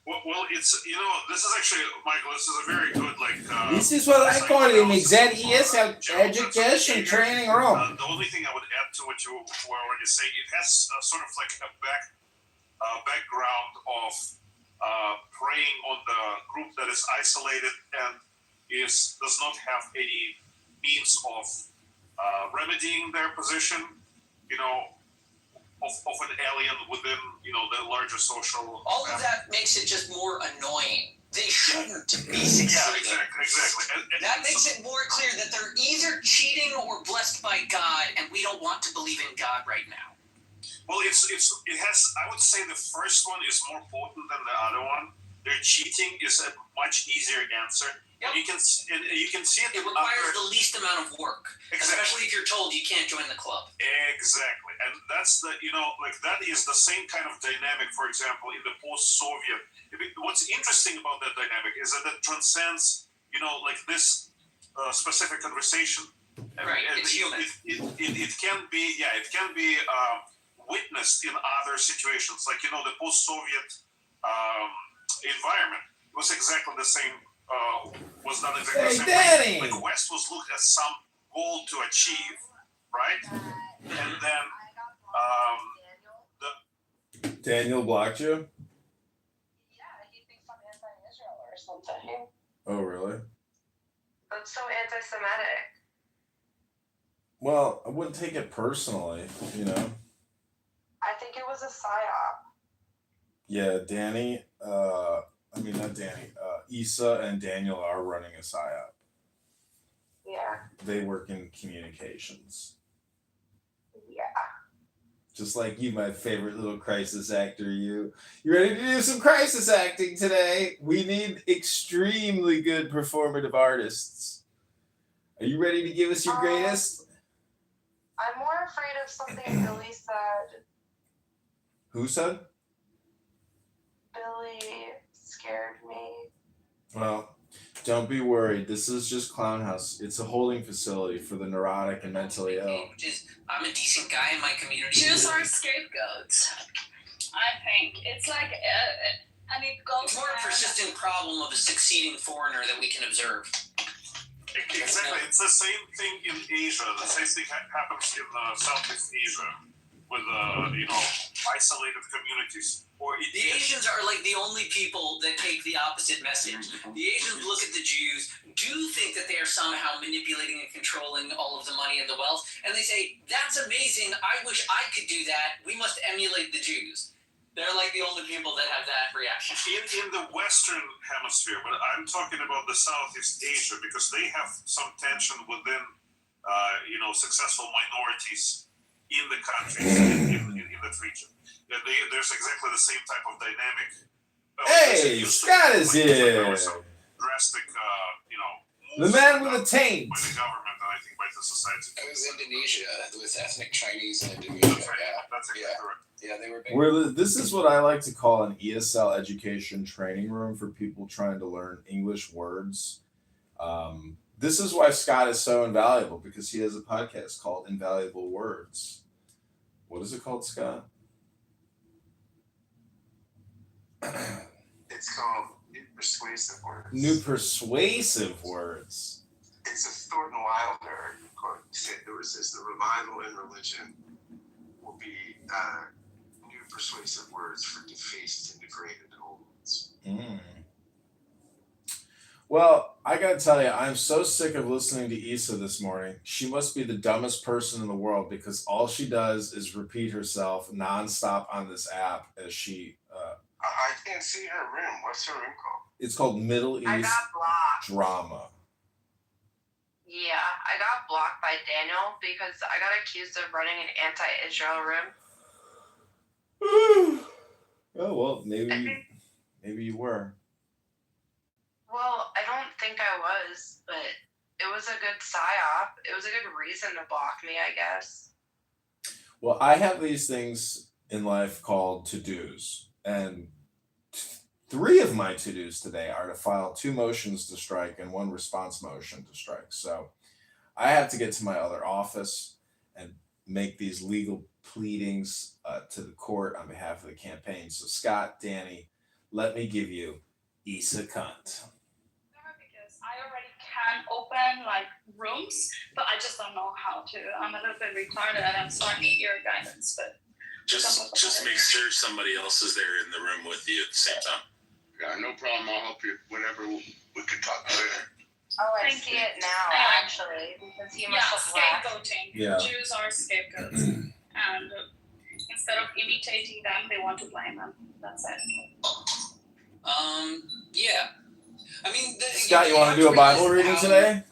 [SPEAKER 19] Well, it's, you know, this is actually, Michael, this is a very good, like...
[SPEAKER 20] this is what I call an ESL education training room.
[SPEAKER 19] The only thing I would add to what you were already saying, it has sort of like a background of preying on the group that is isolated and does not have any means of remedying their position, you know, of an alien within, you know, the larger social...
[SPEAKER 17] All of that makes it just more annoying. They shouldn't be succeeding.
[SPEAKER 19] Yeah, exactly. And
[SPEAKER 17] that makes it more clear that they're either cheating or blessed by God, and we don't want to believe in God right now.
[SPEAKER 19] Well, it has, I would say the first one is more potent than the other one. Their cheating is a much easier answer. Yep. You can see it.
[SPEAKER 17] It requires the least amount of work, especially if you're told you can't join the club.
[SPEAKER 19] Exactly, and that's the, you know, like that is the same kind of dynamic. For example, in the post-Soviet, what's interesting about that dynamic is that it transcends, you know, like this specific conversation.
[SPEAKER 17] Right,
[SPEAKER 19] and
[SPEAKER 17] it's human.
[SPEAKER 19] It can be, witnessed in other situations, like, you know, the post-Soviet environment was exactly the same. Was done exactly the same
[SPEAKER 20] Danny!
[SPEAKER 19] way. Like West was looked as some goal to achieve, right? And then
[SPEAKER 20] Daniel blocked you?
[SPEAKER 10] Yeah, he thinks I'm anti-Israel or something.
[SPEAKER 20] Oh, really?
[SPEAKER 10] That's so anti-Semitic.
[SPEAKER 20] Well, I wouldn't take it personally, you know?
[SPEAKER 10] I think it was a psyop.
[SPEAKER 20] Yeah, Danny, not Danny, Issa and Daniel are running a psyop.
[SPEAKER 10] Yeah.
[SPEAKER 20] They work in communications.
[SPEAKER 10] Yeah.
[SPEAKER 20] Just like you, my favorite little crisis actor, you. You ready to do some crisis acting today? We need extremely good performative artists. Are you ready to give us your greatest?
[SPEAKER 10] I'm more afraid of something Billy said.
[SPEAKER 20] Who said?
[SPEAKER 10] Billy scared me.
[SPEAKER 20] Well, don't be worried. This is just Clown House. It's a holding facility for the neurotic and mentally ill.
[SPEAKER 17] Which is, I'm a decent guy in my community.
[SPEAKER 14] Jews are scapegoats. I think it's like, and it goes.
[SPEAKER 17] It's more a persistent problem of a succeeding foreigner that we can observe.
[SPEAKER 19] Exactly, it's the same thing in Asia. The same thing happens in Southeast Asia with isolated communities.
[SPEAKER 17] The Asians are like the only people that take the opposite message. The Asians look at the Jews, do think that they are somehow manipulating and controlling all of the money and the wealth, and they say, that's amazing, I wish I could do that, we must emulate the Jews. They're like the only people that have that reaction.
[SPEAKER 19] In the Western Hemisphere, but I'm talking about the Southeast Asia, because they have some tension within, successful minorities in the countries in that region. There's exactly the same type of dynamic.
[SPEAKER 20] Hey, Scott is here.
[SPEAKER 19] Drastic,
[SPEAKER 20] the man with a taint.
[SPEAKER 19] By the government, and I think by the society.
[SPEAKER 18] It was Indonesia with ethnic Chinese and Indonesia.
[SPEAKER 19] That's right. That's exactly correct.
[SPEAKER 18] Yeah, they were big.
[SPEAKER 20] This is what I like to call an ESL education training room for people trying to learn English words. This is why Scott is so invaluable, because he has a podcast called Invaluable Words. What is it called, Scott?
[SPEAKER 21] It's called New Persuasive Words.
[SPEAKER 20] New Persuasive Words.
[SPEAKER 21] It's a Thornton Wilder quote. He said the revival in religion will be new persuasive words for defaced and degraded old
[SPEAKER 20] Well, I gotta tell you, I'm so sick of listening to Issa this morning. She must be the dumbest person in the world because all she does is repeat herself nonstop on this app as she.
[SPEAKER 21] I can't see her room. What's her room called?
[SPEAKER 20] It's called Middle
[SPEAKER 1] I
[SPEAKER 20] East
[SPEAKER 1] got blocked.
[SPEAKER 20] Drama.
[SPEAKER 1] Yeah, I got blocked by Daniel because I got accused of running an anti-Israel room.
[SPEAKER 20] Oh well, maybe you were.
[SPEAKER 1] Well, I don't think I was, but it was a good psyop. It was a good reason to block me, I guess.
[SPEAKER 20] Well, I have these things in life called to-dos, and 3 of my to-dos today are to file 2 motions to strike and 1 response motion to strike. So I have to get to my other office and make these legal pleadings to the court on behalf of the campaign. So Scott, Danny, let me give you Issa Cunt.
[SPEAKER 14] Because I already can open like rooms, but I just don't know how to. I'm a little bit retarded and so I need your guidance. But
[SPEAKER 5] just make sure somebody else is there in the room with you at the same time.
[SPEAKER 9] Yeah, no problem. I'll help you whenever we can talk later.
[SPEAKER 1] Oh, I see it now, actually, because he must have left.
[SPEAKER 14] Scapegoating.
[SPEAKER 20] Yeah.
[SPEAKER 14] Jews are scapegoats, and instead of imitating them, they want to blame them. That's it.
[SPEAKER 17] Yeah. I mean,
[SPEAKER 20] Scott, you want to do a Bible reading today?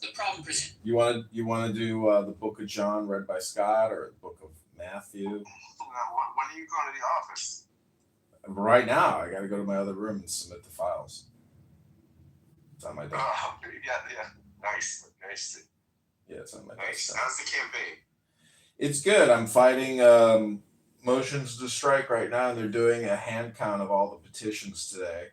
[SPEAKER 17] The problem presents.
[SPEAKER 20] You want to do the Book of John read by Scott or the Book of Matthew?
[SPEAKER 21] When are you going to the office?
[SPEAKER 20] Right now, I got to go to my other room and submit the files. It's on my desk.
[SPEAKER 21] Oh, yeah. Nice.
[SPEAKER 20] Yeah, it's on my
[SPEAKER 21] Nice.
[SPEAKER 20] desk.
[SPEAKER 21] How's the campaign?
[SPEAKER 20] It's good. I'm fighting motions to strike right now, and they're doing a hand count of all the petitions today.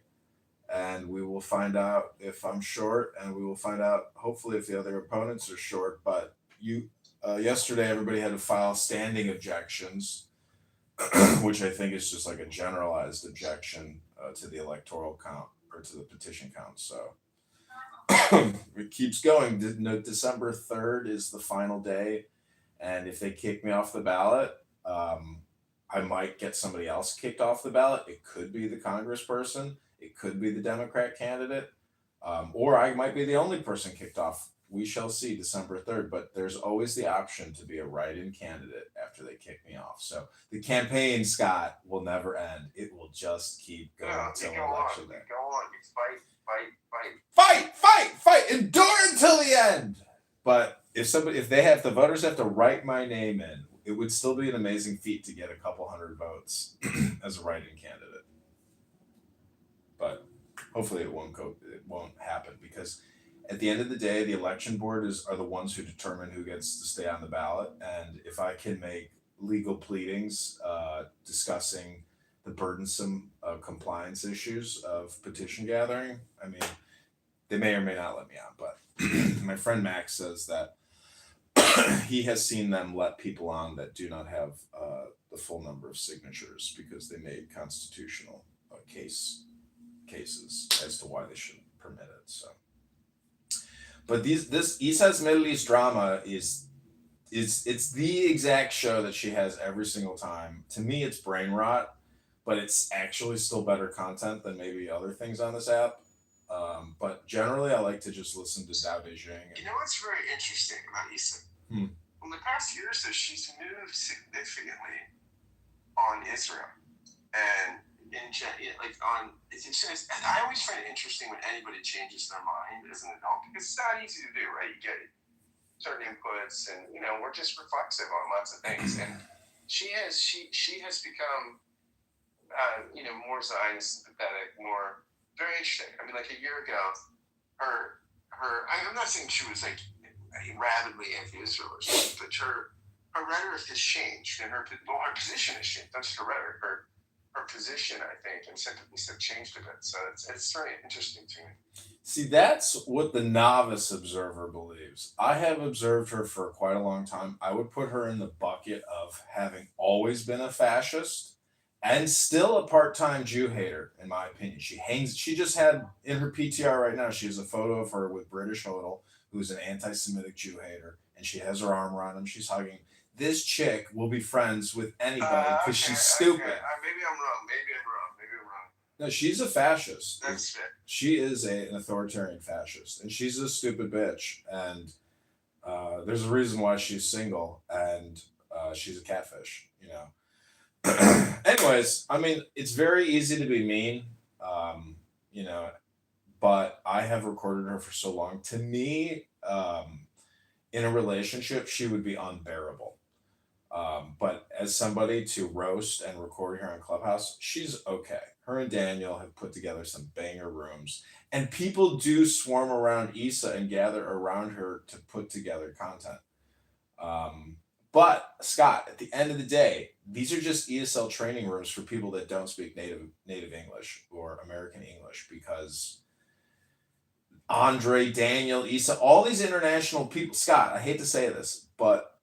[SPEAKER 20] And we will find out if I'm short, and we will find out hopefully if the other opponents are short. But yesterday, everybody had to file standing objections, which I think is just like a generalized objection to the electoral count or to the petition count. So it keeps going. December 3rd is the final day. And if they kick me off the ballot, I might get somebody else kicked off the ballot. It could be the congressperson. It could be the Democrat candidate. Or I might be the only person kicked off. We shall see December 3rd. But there's always the option to be a write-in candidate after they kick me off. So the campaign, Scott, will never end. It will just keep going until election day.
[SPEAKER 21] Go on. Fight.
[SPEAKER 20] Endure until the end. But if the voters have to write my name in, it would still be an amazing feat to get a couple hundred votes as a write-in candidate. But hopefully it won't happen because at the end of the day, the election board are the ones who determine who gets to stay on the ballot. And if I can make legal pleadings discussing the burdensome compliance issues of petition gathering, I mean, they may or may not let me on. But my friend Max says that he has seen them let people on that do not have the full number of signatures because they made constitutional cases as to why they shouldn't permit it. So, but this Issa's Middle East Drama it's the exact show that she has every single time. To me, it's brain rot, but it's actually still better content than maybe other things on this app. But generally, I like to just listen to Dao Beijing.
[SPEAKER 21] You know what's very interesting about Issa? In the past year or so, she's moved significantly on Israel, and I always find it interesting when anybody changes their mind as an adult because it's not easy to do, right? You get certain inputs, and we're just reflexive on lots of things, and she has become more Zionist sympathetic, more very interesting. I mean, like a year ago, I'm not saying she was like rabidly anti-Israel or something, but her rhetoric has changed, and her position has changed. Not just her rhetoric, her position, I think, and sentiments have changed a bit. So it's very interesting to me.
[SPEAKER 20] See, that's what the novice observer believes. I have observed her for quite a long time. I would put her in the bucket of having always been a fascist and still a part-time Jew hater, in my opinion. She just had in her PTR right now, she has a photo of her with British Hodel, who's an anti-Semitic Jew hater, and she has her arm around him. She's hugging. This chick will be friends with anybody because she's stupid.
[SPEAKER 21] Maybe I'm wrong.
[SPEAKER 20] No, she's a fascist.
[SPEAKER 21] That's fair.
[SPEAKER 20] She is an authoritarian fascist, and she's a stupid bitch. And there's a reason why she's single, and she's a catfish. You know. Anyways, I mean, it's very easy to be mean. You know, but I have recorded her for so long. To me, in a relationship, she would be unbearable. But as somebody to roast and record here on Clubhouse, she's okay. Her and Daniel have put together some banger rooms, and people do swarm around Issa and gather around her to put together content. But Scott, at the end of the day, these are just ESL training rooms for people that don't speak native English or American English, because Andre, Daniel, Issa, all these international people, Scott, I hate to say this, but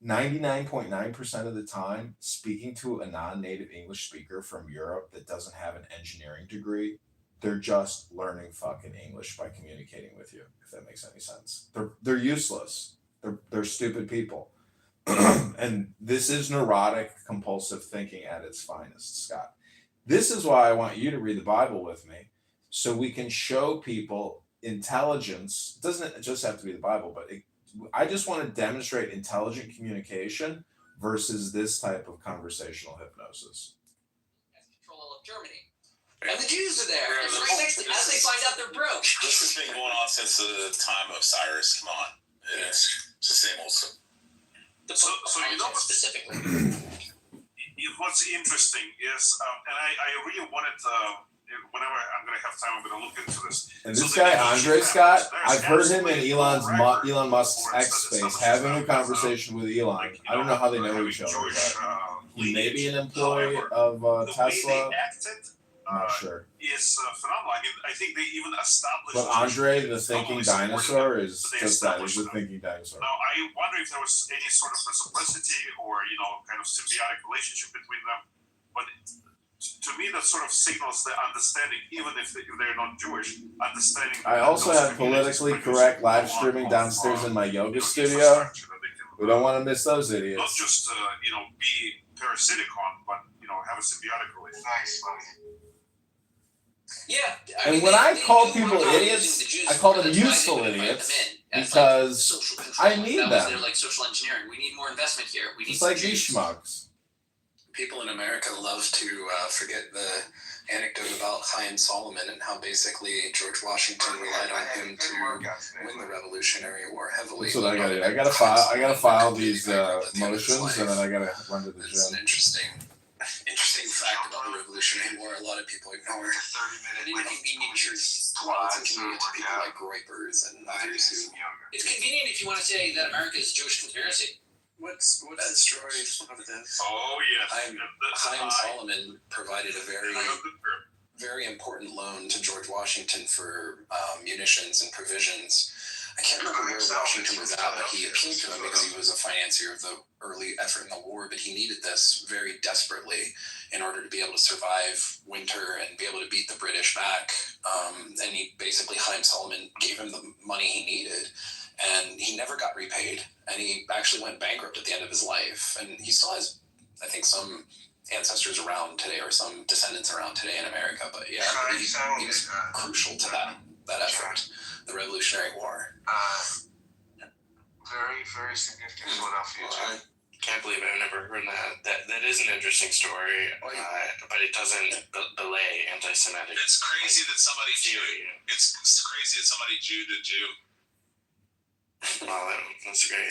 [SPEAKER 20] 99.9% of the time, speaking to a non-native English speaker from Europe that doesn't have an engineering degree, they're just learning fucking English by communicating with you, if that makes any sense. They're useless. They're stupid people. And this is neurotic, compulsive thinking at its finest, Scott. This is why I want you to read the Bible with me, so we can show people intelligence. It doesn't just have to be the Bible, but I just want to demonstrate intelligent communication versus this type of conversational hypnosis.
[SPEAKER 17] Control of Germany. And the Jews are there. And right next to, as they find out they're broke.
[SPEAKER 5] This has been going on since the time of Cyrus. Come on. It's the same old stuff.
[SPEAKER 19] So you know
[SPEAKER 17] specifically.
[SPEAKER 19] What's interesting is, and I really wanted whenever I'm going to have time, I'm going to look into this.
[SPEAKER 20] And this guy, Andre Scott, I've heard him in Elon Musk's X Space having a conversation with Elon. I don't know how they know each other, but he may be an employee of Tesla. I'm not sure.
[SPEAKER 19] Is phenomenal. I think they even established.
[SPEAKER 20] But Andre, the thinking dinosaur, is just that. He's a thinking dinosaur.
[SPEAKER 19] Now, I wonder if there was any sort of reciprocity or, kind of symbiotic relationship between them. But to me, that sort of signals the understanding, even if they're not Jewish, understanding.
[SPEAKER 20] I also have politically correct live streaming downstairs in my yoga studio. We don't want to miss those idiots.
[SPEAKER 19] Not just, be parasitic on, but, have a symbiotic relationship.
[SPEAKER 9] Nice.
[SPEAKER 17] Yeah.
[SPEAKER 20] And when I call people idiots, I call them useful idiots because I need them.
[SPEAKER 17] They're like social engineering. We need more investment here. We need
[SPEAKER 20] it's like these schmucks.
[SPEAKER 16] People in America love to forget the anecdote about Chaim Solomon and how basically George Washington relied on him to win the Revolutionary War heavily.
[SPEAKER 20] That's what I gotta do. I gotta file these motions, and then I gotta run to the
[SPEAKER 16] It's an
[SPEAKER 20] gym.
[SPEAKER 16] interesting fact about the Revolutionary War. A lot of people ignore.
[SPEAKER 17] It inconveniences.
[SPEAKER 16] Well, it's inconvenient to people like Groypers and others who.
[SPEAKER 17] It's convenient if you want to say that America is a Jewish conspiracy.
[SPEAKER 16] What's the story of this?
[SPEAKER 19] Oh, yes.
[SPEAKER 16] Chaim Solomon provided a very important loan to George Washington for munitions and provisions. I can't remember where Washington was at, but he appealed to him because he was a financier of the early effort in the war, but he needed this very desperately in order to be able to survive winter and be able to beat the British back. And he basically, Chaim Solomon gave him the money he needed, and he never got repaid. And he actually went bankrupt at the end of his life. And he still has, I think, some ancestors around today or some descendants around today in America. But yeah, he was crucial to that effort, the Revolutionary War.
[SPEAKER 21] Very, very significant Philadelphia too.
[SPEAKER 6] I can't believe I've never heard that. That is an interesting story, but it doesn't belay anti-Semitic.
[SPEAKER 5] It's crazy that somebody It's crazy that somebody Jew to Jew.
[SPEAKER 6] Well, that's great.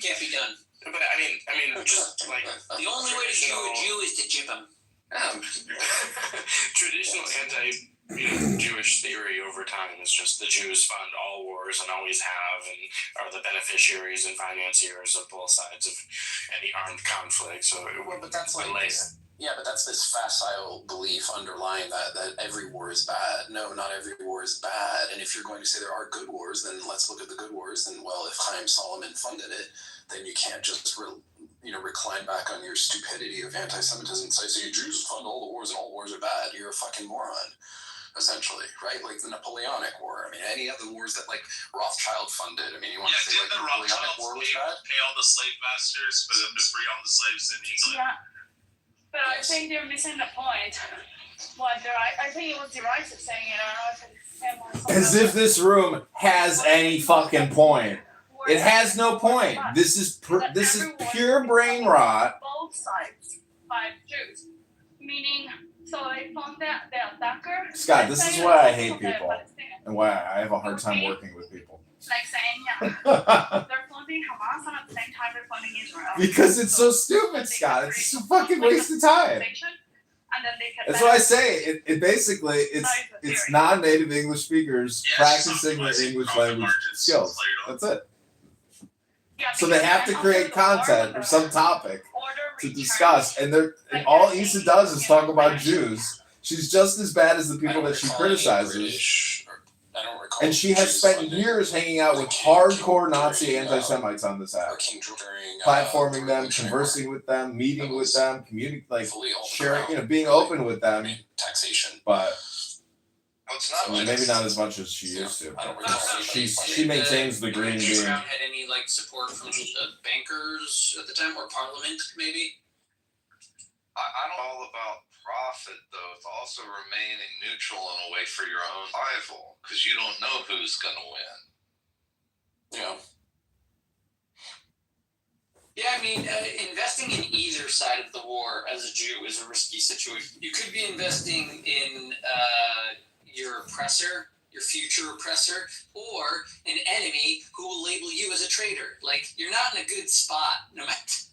[SPEAKER 17] Can't be done.
[SPEAKER 6] But I mean, just like
[SPEAKER 17] the only way to Jew a Jew is to jip him.
[SPEAKER 6] Traditional anti-Jewish theory over time is just the Jews fund all wars and always have, and are the beneficiaries and financiers of both sides of any armed conflict. So
[SPEAKER 16] but that's like but that's this facile belief underlying that every war is bad. No, not every war is bad. And if you're going to say there are good wars, then let's look at the good wars. And well, if Chaim Solomon funded it, then you can't just recline back on your stupidity of anti-Semitism and say, so you Jews fund all the wars and all wars are bad. You're a fucking moron, essentially, right? Like the Napoleonic War. I mean, any of the wars that like Rothschild funded. I mean, you want to say like the Napoleonic War was bad?
[SPEAKER 5] Pay all the slave masters for them to free all the slaves in England.
[SPEAKER 14] Yeah. But I think they're missing the point. I think it was the right saying it. I don't know if it's
[SPEAKER 20] As if this room has any fucking point. It has no point. This is pure brain rot.
[SPEAKER 14] Both sides fight Jews, meaning so if on the attacker.
[SPEAKER 20] Scott, this is why I hate people and why I have a hard time working with people.
[SPEAKER 14] Like saying, yeah, they're funding Hamas and at the same time they're funding Israel.
[SPEAKER 20] Because it's so stupid, Scott. It's just a fucking waste of time.
[SPEAKER 14] And then they can
[SPEAKER 20] That's what I say. It basically it's non-native English speakers practicing their English language skills. That's it. So they have to create content or some topic to discuss, and all Issa does is talk about Jews. She's just as bad as the people that she criticizes. And she has spent years hanging out with hardcore Nazi anti-Semites on this app, platforming them, conversing with them, meeting with them, sharing, being open with them.
[SPEAKER 18] Taxation,
[SPEAKER 20] but maybe not as much as she used to. She maintains the green bean.
[SPEAKER 17] Had any support from the bankers at the time or Parliament, maybe?
[SPEAKER 15] I don't know all about profit, though. It's also remaining neutral in a way for your own rival, because you don't know who's going to win.
[SPEAKER 18] Yeah.
[SPEAKER 17] Yeah, I mean, investing in either side of the war as a Jew is a risky situation. You could be investing in your oppressor, your future oppressor, or an enemy who will label you as a traitor. You're not in a good spot, no matter.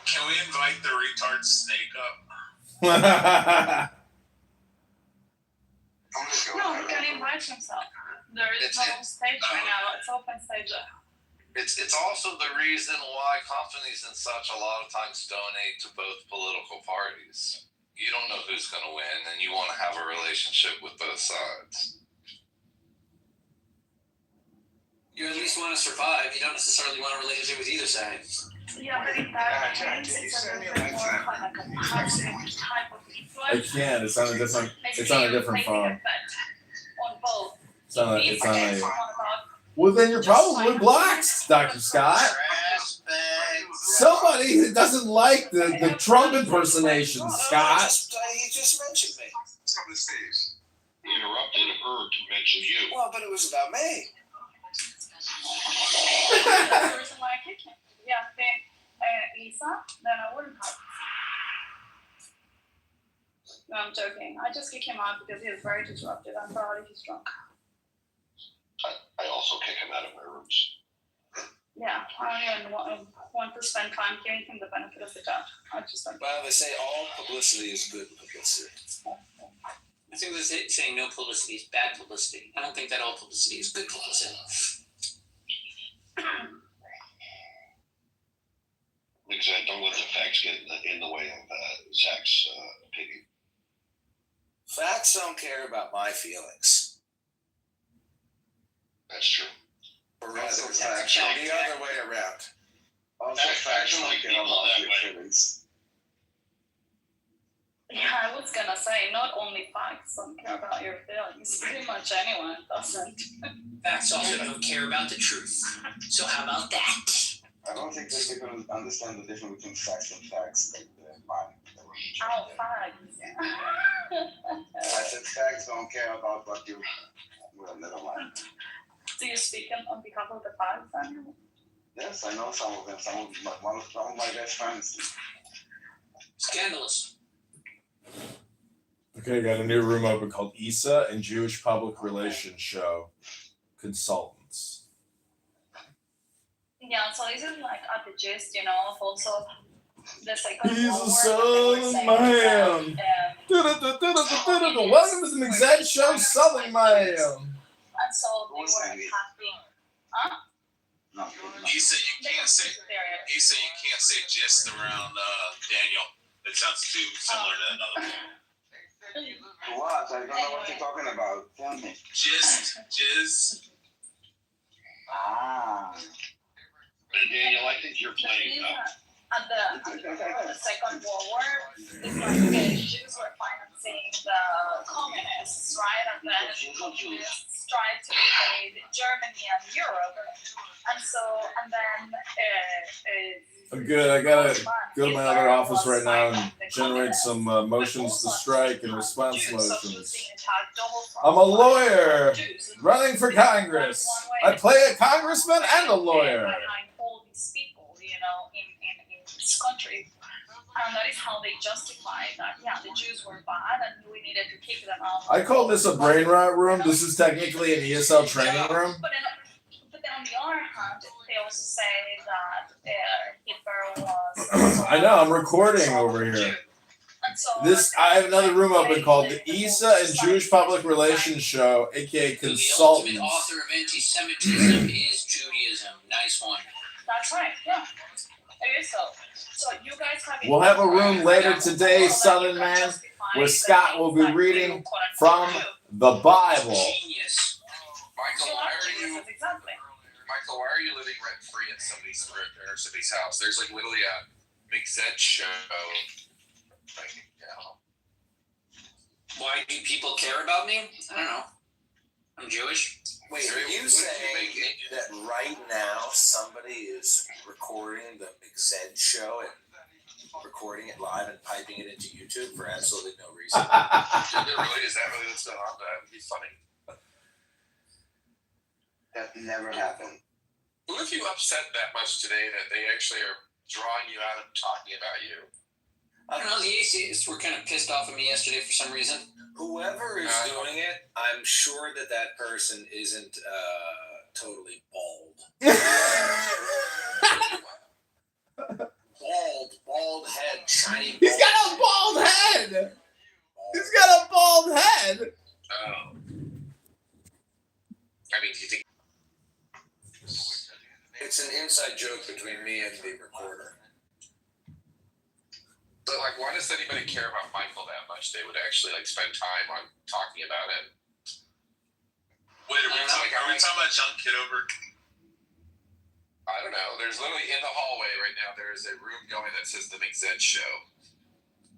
[SPEAKER 5] Can we invite the retard snake up?
[SPEAKER 14] No, he can invite himself. There is no stage right now. It's open stage.
[SPEAKER 15] It's also the reason why companies and such a lot of times donate to both political parties. You don't know who's going to win, and you want to have a relationship with both sides.
[SPEAKER 17] You at least want to survive. You don't necessarily want a relationship with either side.
[SPEAKER 14] Yeah, but in that case, it's a little bit more like a passive type of
[SPEAKER 20] I
[SPEAKER 14] influence.
[SPEAKER 20] can't. It's on a different phone.
[SPEAKER 14] On both.
[SPEAKER 20] It's on a. Well, then you're probably blocked, Dr. Scott. Somebody who doesn't like the Trump impersonation, Scott.
[SPEAKER 11] He just mentioned me.
[SPEAKER 9] What's on the stage?
[SPEAKER 11] He interrupted her to mention you. Well, but it was about me.
[SPEAKER 14] That's the reason why I kicked him. Yeah, then Issa, then I wouldn't have. No, I'm joking. I just kick him out because he is very disruptive and probably he's drunk.
[SPEAKER 11] I also kick him out of my rooms.
[SPEAKER 14] Yeah, I don't even want to spend time giving him the benefit of the doubt. I just don't.
[SPEAKER 11] Well, they say all publicity is good publicity.
[SPEAKER 17] I think they're saying no publicity is bad publicity. I don't think that all publicity is good publicity.
[SPEAKER 11] Because I don't let the facts get in the way of Zach's opinion. Facts don't care about my feelings. That's true. Or rather, facts the other way around. Also, facts don't care about your feelings.
[SPEAKER 14] Yeah, I was gonna say, not only facts don't care about your feelings. Pretty much anyone doesn't.
[SPEAKER 17] Facts also don't care about the truth. So how about that?
[SPEAKER 11] I don't think that they're going to understand the difference between facts and facts.
[SPEAKER 14] Oh, facts.
[SPEAKER 11] I said facts don't care about what you. Well, never mind.
[SPEAKER 14] Do you speak on behalf of the facts, Daniel?
[SPEAKER 11] Yes, I know some of them. Some of my best friends.
[SPEAKER 17] Scandalous.
[SPEAKER 20] Okay, got a new room open called Issa and Jewish Public Relations Show Consultants.
[SPEAKER 14] Yeah, so this is at the gist, of also the second
[SPEAKER 20] He's
[SPEAKER 14] war
[SPEAKER 20] a Southern man. Welcome to the exact show, Southern man.
[SPEAKER 14] And so they were happy. Huh?
[SPEAKER 5] Issa, you can't say gist around Daniel. It sounds too similar to another one.
[SPEAKER 11] What? I don't know what you're talking about. Tell me.
[SPEAKER 5] Jizz.
[SPEAKER 11] Ah. Daniel, I think you're playing
[SPEAKER 14] At the Second World War, it's like the Jews were financing the communists, right? And then the communists tried to invade Germany and Europe. And and then
[SPEAKER 20] I'm good. I gotta go to my other office right now and generate some motions to strike and response motions. I'm a lawyer running for Congress. I play a congressman and a lawyer.
[SPEAKER 14] behind all these people, you know, in this country. And that is how they justify that, yeah, the Jews were bad and we needed to kick them out.
[SPEAKER 20] I call this a brain rot room. This is technically an ESL training room.
[SPEAKER 14] But then on the other hand, they also say that Hitler was...
[SPEAKER 20] I know, I'm recording over here. This, I have another room open called the ESA and Jewish Public Relations Show, aka Consultants.
[SPEAKER 17] The ultimate author of anti-Semitism is Judaism. Nice one.
[SPEAKER 14] That's right, yeah. It is so. So you guys have...
[SPEAKER 20] We'll have a room later today, Southern Man, where Scott will be reading from the Bible.
[SPEAKER 8] Genius. Michael, why are you living rent free in somebody's house? There's like literally a McZed show. Like,
[SPEAKER 17] Why do people care about me? I don't know. I'm Jewish.
[SPEAKER 2] Wait, are you saying that right now somebody is recording the McZed show and recording it live and piping it into YouTube for absolutely no reason?
[SPEAKER 8] Is that really what's going on? That would be funny.
[SPEAKER 2] That never happened.
[SPEAKER 8] Who have you upset that much today that they actually are drawing you out and talking about you?
[SPEAKER 17] I don't know. The atheists were kind of pissed off at me yesterday for some reason.
[SPEAKER 2] Whoever is doing it, I'm sure that person isn't totally bald. Bald head, shiny.
[SPEAKER 20] He's got a bald head. He's got a bald head.
[SPEAKER 8] Oh. I mean, do you think
[SPEAKER 2] it's an inside joke between me and the recorder?
[SPEAKER 8] But like, why does anybody care about Michael that much? They would actually like spend time on talking about it. Wait, are we talking about John Kitover? I don't know. There's literally in the hallway right now. There is a room going that says the McZed Show.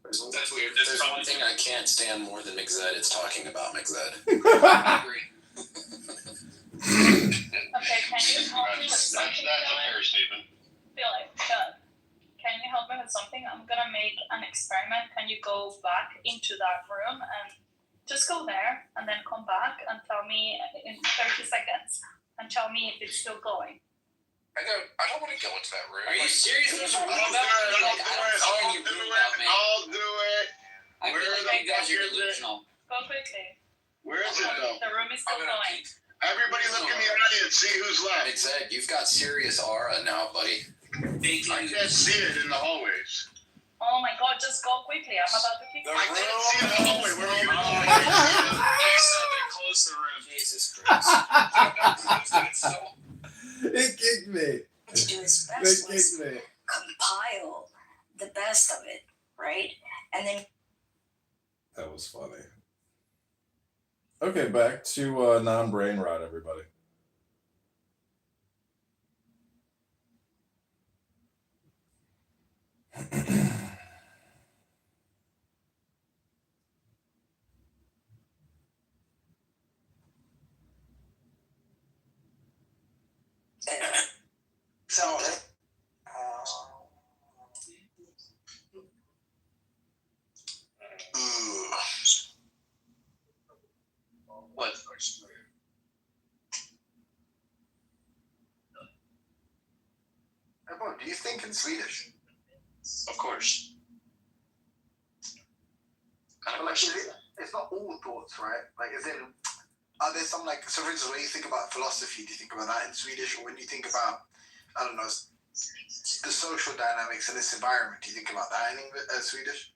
[SPEAKER 18] That's weird. There's one thing I can't stand more than McZed. It's talking about McZed.
[SPEAKER 14] I agree. Okay, can you help me with something?
[SPEAKER 9] That's a fair statement.
[SPEAKER 14] Can you help me with something? I'm gonna make an experiment. Can you go back into that room and just go there and then come back and tell me in 30 seconds and tell me if it's still going?
[SPEAKER 8] I don't want to go into that room.
[SPEAKER 17] Are you serious?
[SPEAKER 9] I'll do it.
[SPEAKER 17] I feel like you guys are delusional.
[SPEAKER 14] Go quickly.
[SPEAKER 9] Where is it though?
[SPEAKER 14] The room is still going.
[SPEAKER 9] Everybody look in the audience, see who's left.
[SPEAKER 18] McZed, you've got serious aura now, buddy.
[SPEAKER 9] I can't see it in the hallways.
[SPEAKER 14] Oh my god, just go quickly. I'm about to kick you.
[SPEAKER 9] I can't see it in the hallway. Where are you going?
[SPEAKER 5] They closed the room.
[SPEAKER 18] Jesus Christ.
[SPEAKER 20] It kicked me.
[SPEAKER 22] To do his best was compile the best of it, right? And then
[SPEAKER 20] that was funny. Okay, back to non-brain rot, everybody.
[SPEAKER 2] So,
[SPEAKER 8] what?
[SPEAKER 2] Everyone, do you think in Swedish?
[SPEAKER 8] Of course.
[SPEAKER 2] It's not all thoughts, right? Like, as in, are there some, like, so for instance, when you think about philosophy, do you think about that in Swedish? Or when you think about, I don't know, the social dynamics in this environment, do you think about that in Swedish?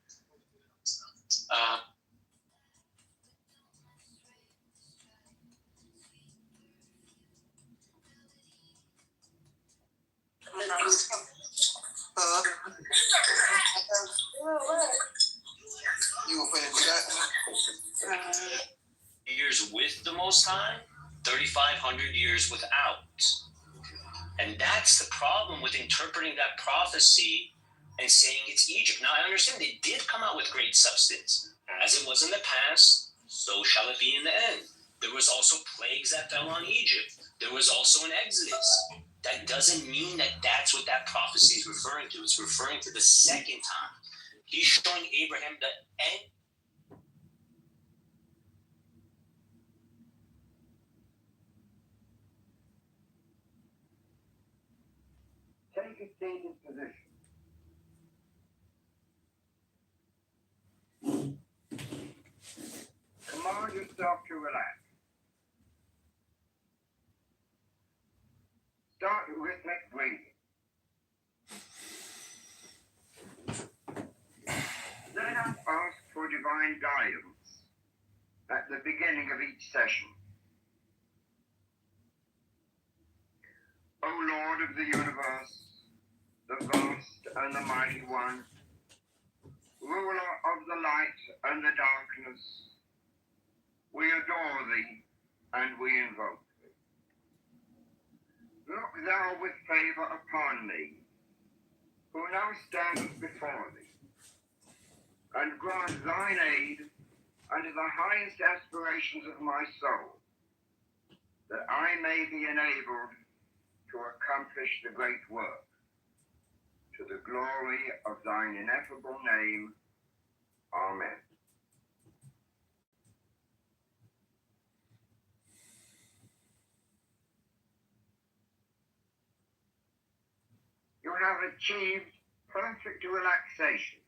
[SPEAKER 23] Years with the Most High, 3,500 years without. And that's the problem with interpreting that prophecy and saying it's Egypt. Now, I understand they did come out with great substance. As it was in the past, so shall it be in the end. There was also plagues that fell on Egypt. There was also an Exodus. that doesn't mean that that's what that prophecy is referring to. It's referring to the second time. He's showing Abraham the end.
[SPEAKER 3] Take a seated position. Command yourself to relax. Start rhythmic breathing. Let us ask for divine guidance at the beginning of each session. O Lord of the universe, the vast and the mighty one, ruler of the light and the darkness, we adore thee and we invoke thee. Look thou with favor upon me, who now standeth before thee, and grant thine aid unto the highest aspirations of my soul, that I may be enabled to accomplish the great work, to the glory of thine ineffable name. Amen. You have achieved perfect relaxation.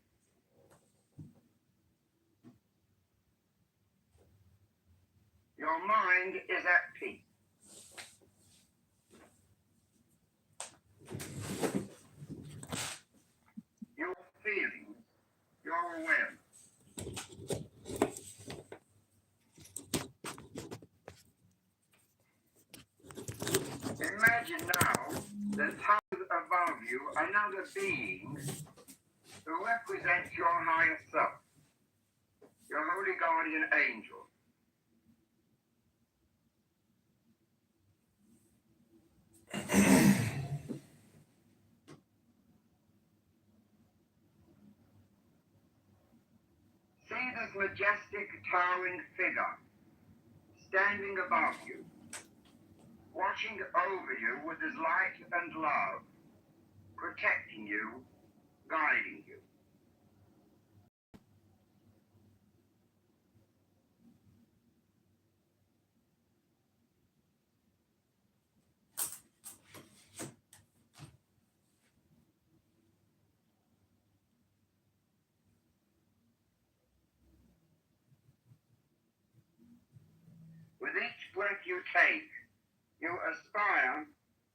[SPEAKER 3] Your mind is at peace. Your feelings, your awareness. Imagine now that hovers above you another being who represents your higher self, your holy guardian angel. See this majestic, towering figure standing above you, watching over you with his light and love, protecting you, guiding you. With each breath you take, you aspire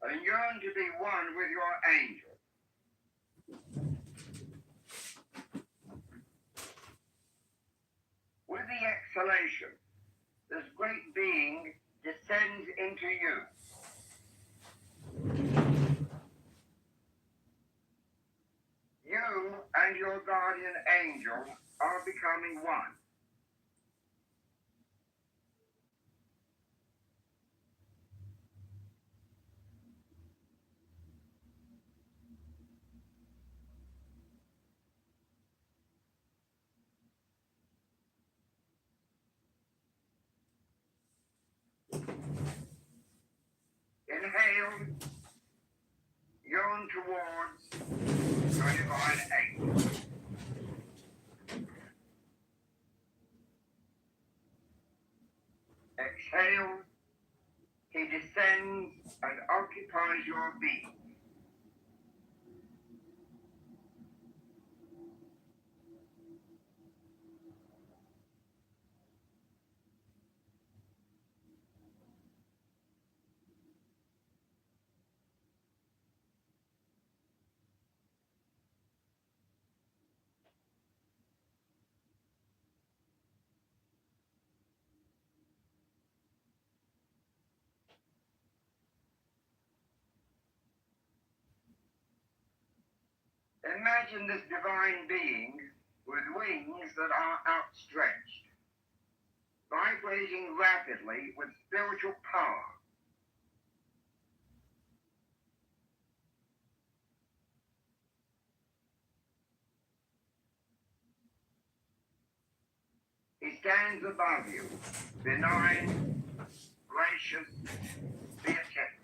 [SPEAKER 3] and yearn to be one with your angel. With the exhalation, this great being descends into you. You and your guardian angel are becoming one. Inhale, yearn towards your divine angel. Exhale, he descends and occupies your being. Imagine this divine being with wings that are outstretched, vibrating rapidly with spiritual power. He stands above you, benign, gracious, beatific.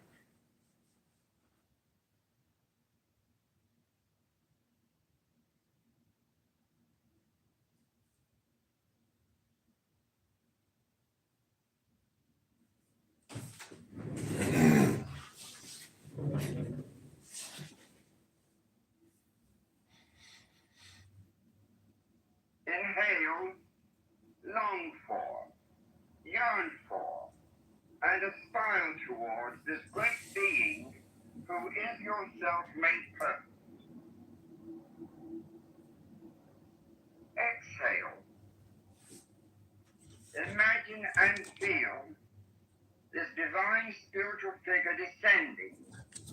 [SPEAKER 3] is yourself made perfect. Exhale. Imagine and feel this divine spiritual figure descending,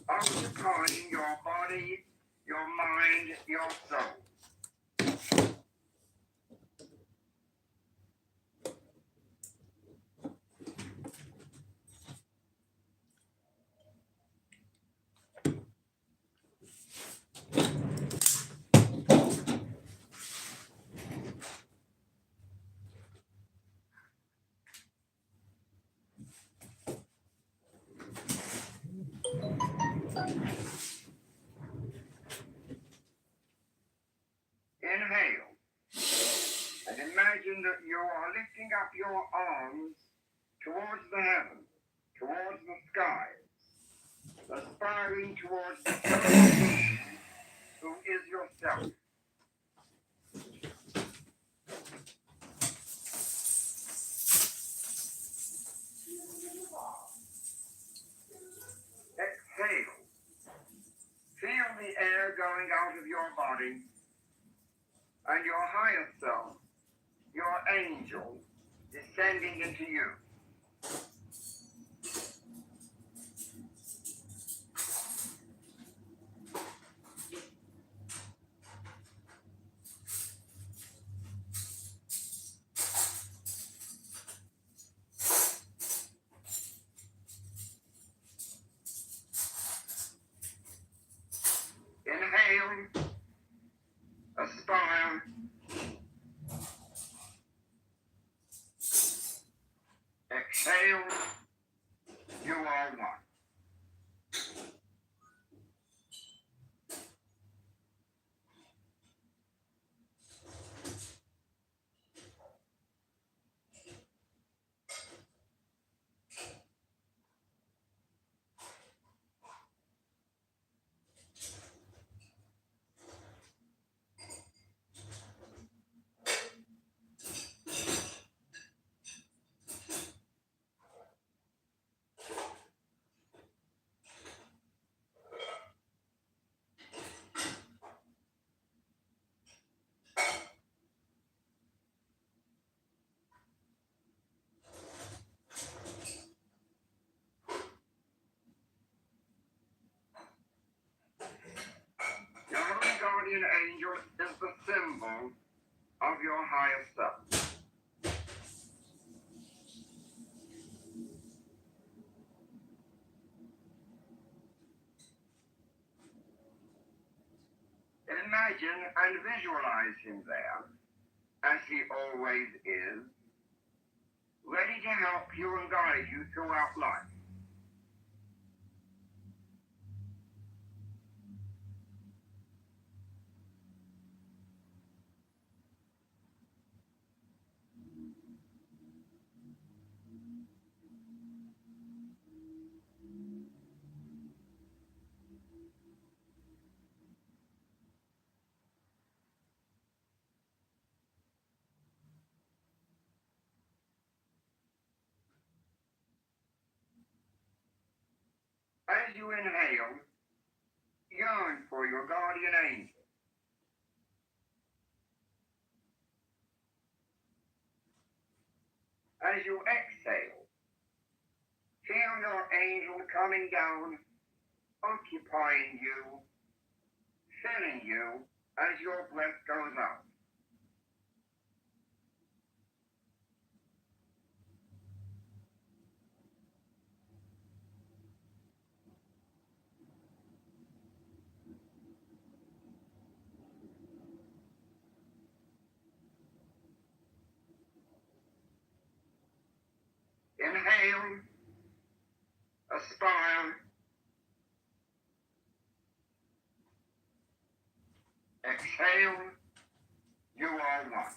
[SPEAKER 3] occupying your body, your mind, your soul. Inhale. And imagine that you are lifting up your arms towards the heavens, towards the skies, aspiring towards the eternal being who is yourself. Exhale. Feel the air going out of your body and your higher self, your angel, descending into you. Inhale, aspire, exhale, you are one. Your holy guardian angel is the symbol of your higher self. Imagine and visualize him there, as he always is, ready to help you and guide you throughout life. As you inhale, yearn for your guardian angel. As you exhale, feel your angel coming down, occupying you, filling you as your breath goes out. Inhale, aspire, exhale, you are one.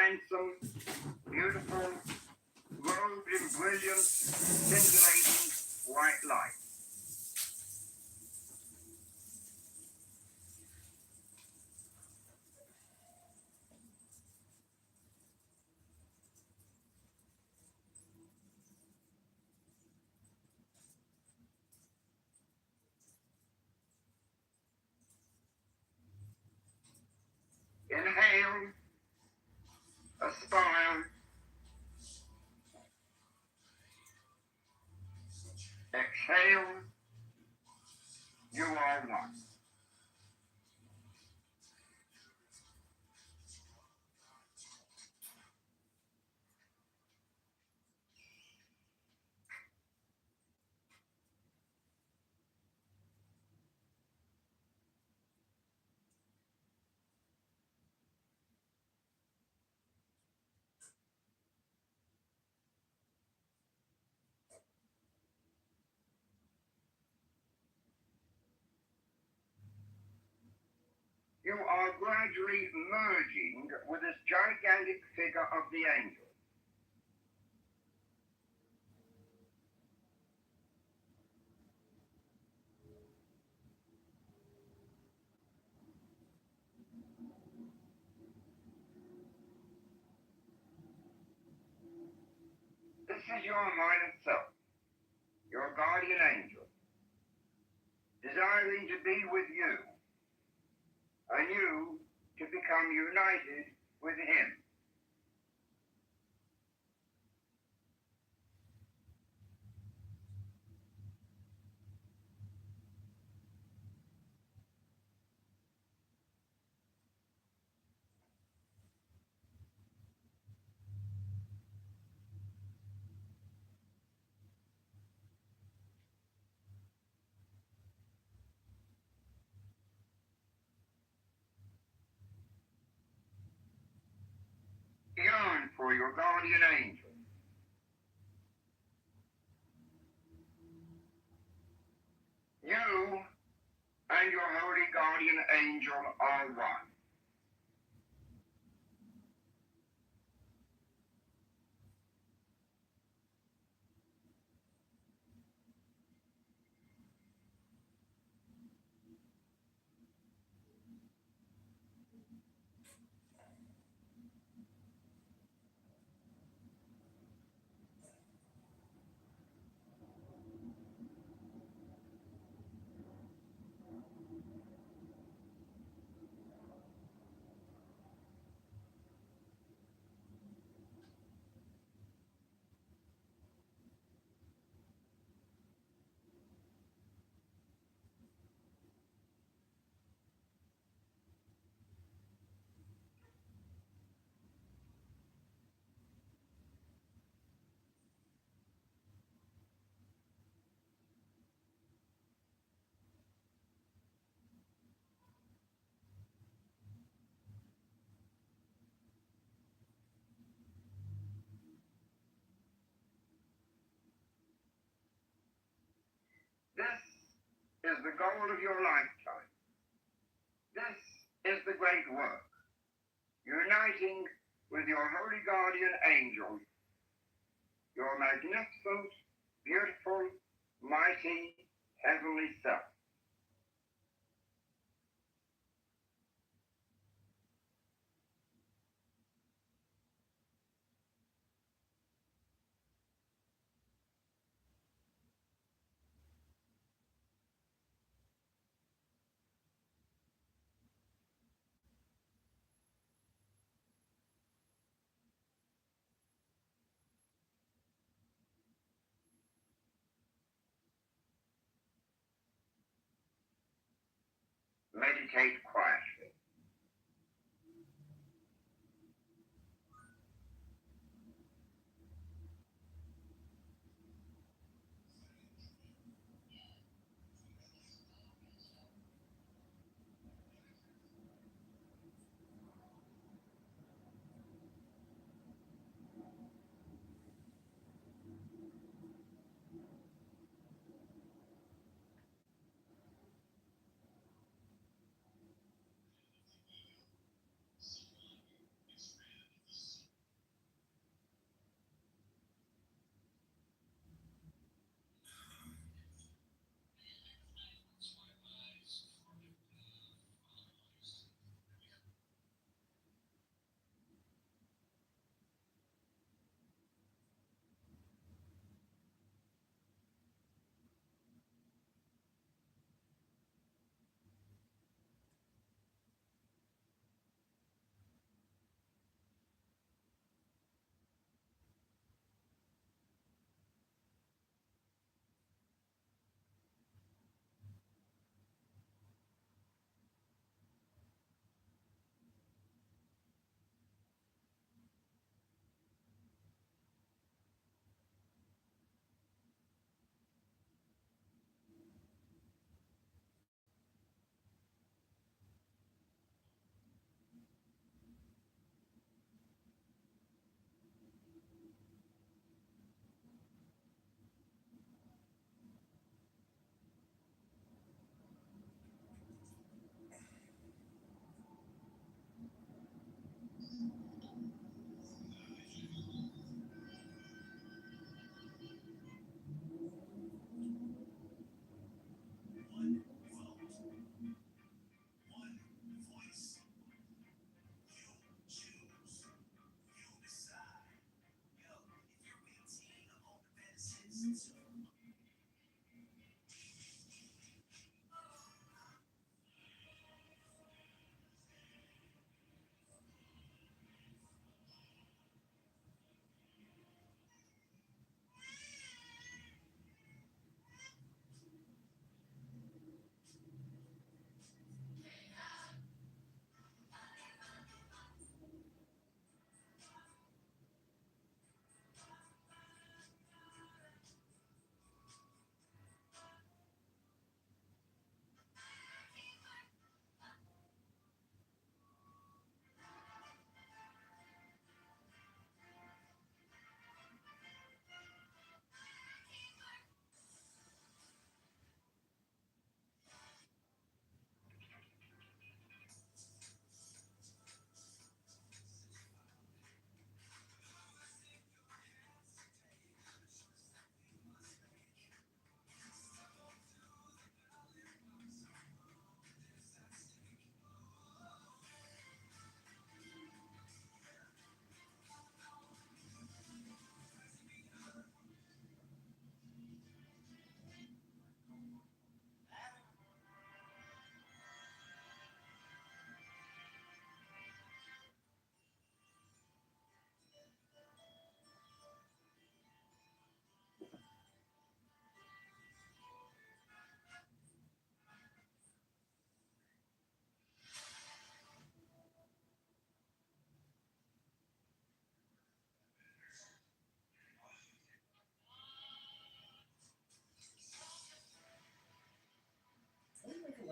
[SPEAKER 3] handsome, beautiful, robed in brilliant, scintillating white light. Inhale, aspire, exhale, you are one. You are gradually merging with this gigantic figure of the angel. This is your higher self, your guardian angel, desiring to be with you, and you to become united with him. Yearn for your guardian angel. You and your holy guardian angel are one. This is the goal of your lifetime. This is the great work, uniting with your holy guardian angel, your magnificent, beautiful, mighty, heavenly self. Meditate quietly.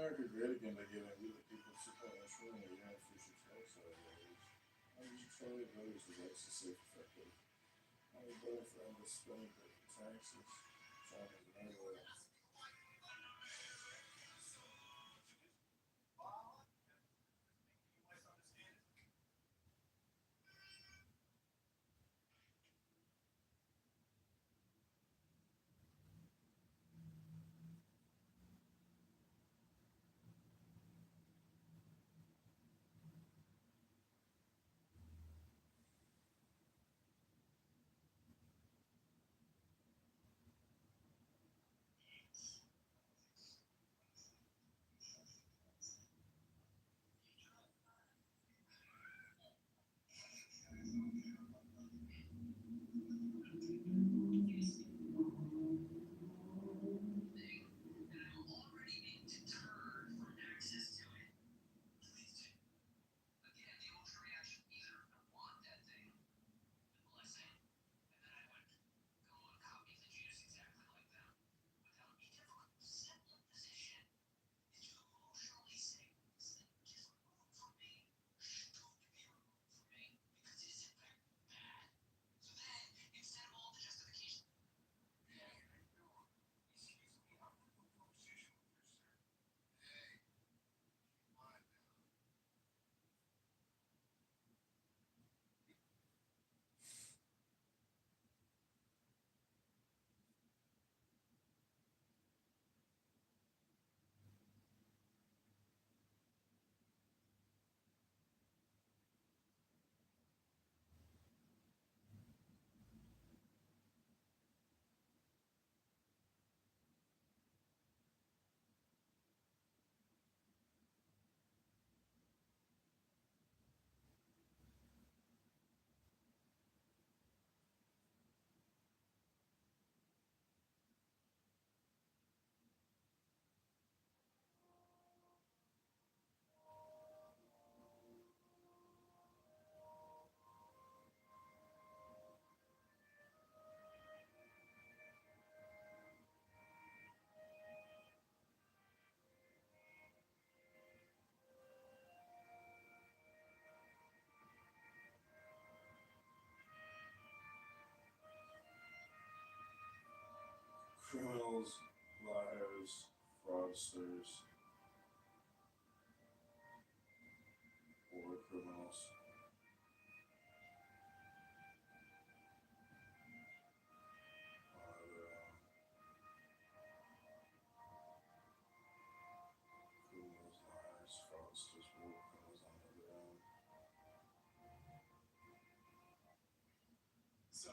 [SPEAKER 20] America great again by giving people insurance and United Future tax ideas. I use Charlie voters as that's the safe effective. I was better for them to spend the taxes. Shopping and everywhere. Criminals, liars, fraudsters, war criminals. Criminals, liars, fraudsters, war criminals on their own. So,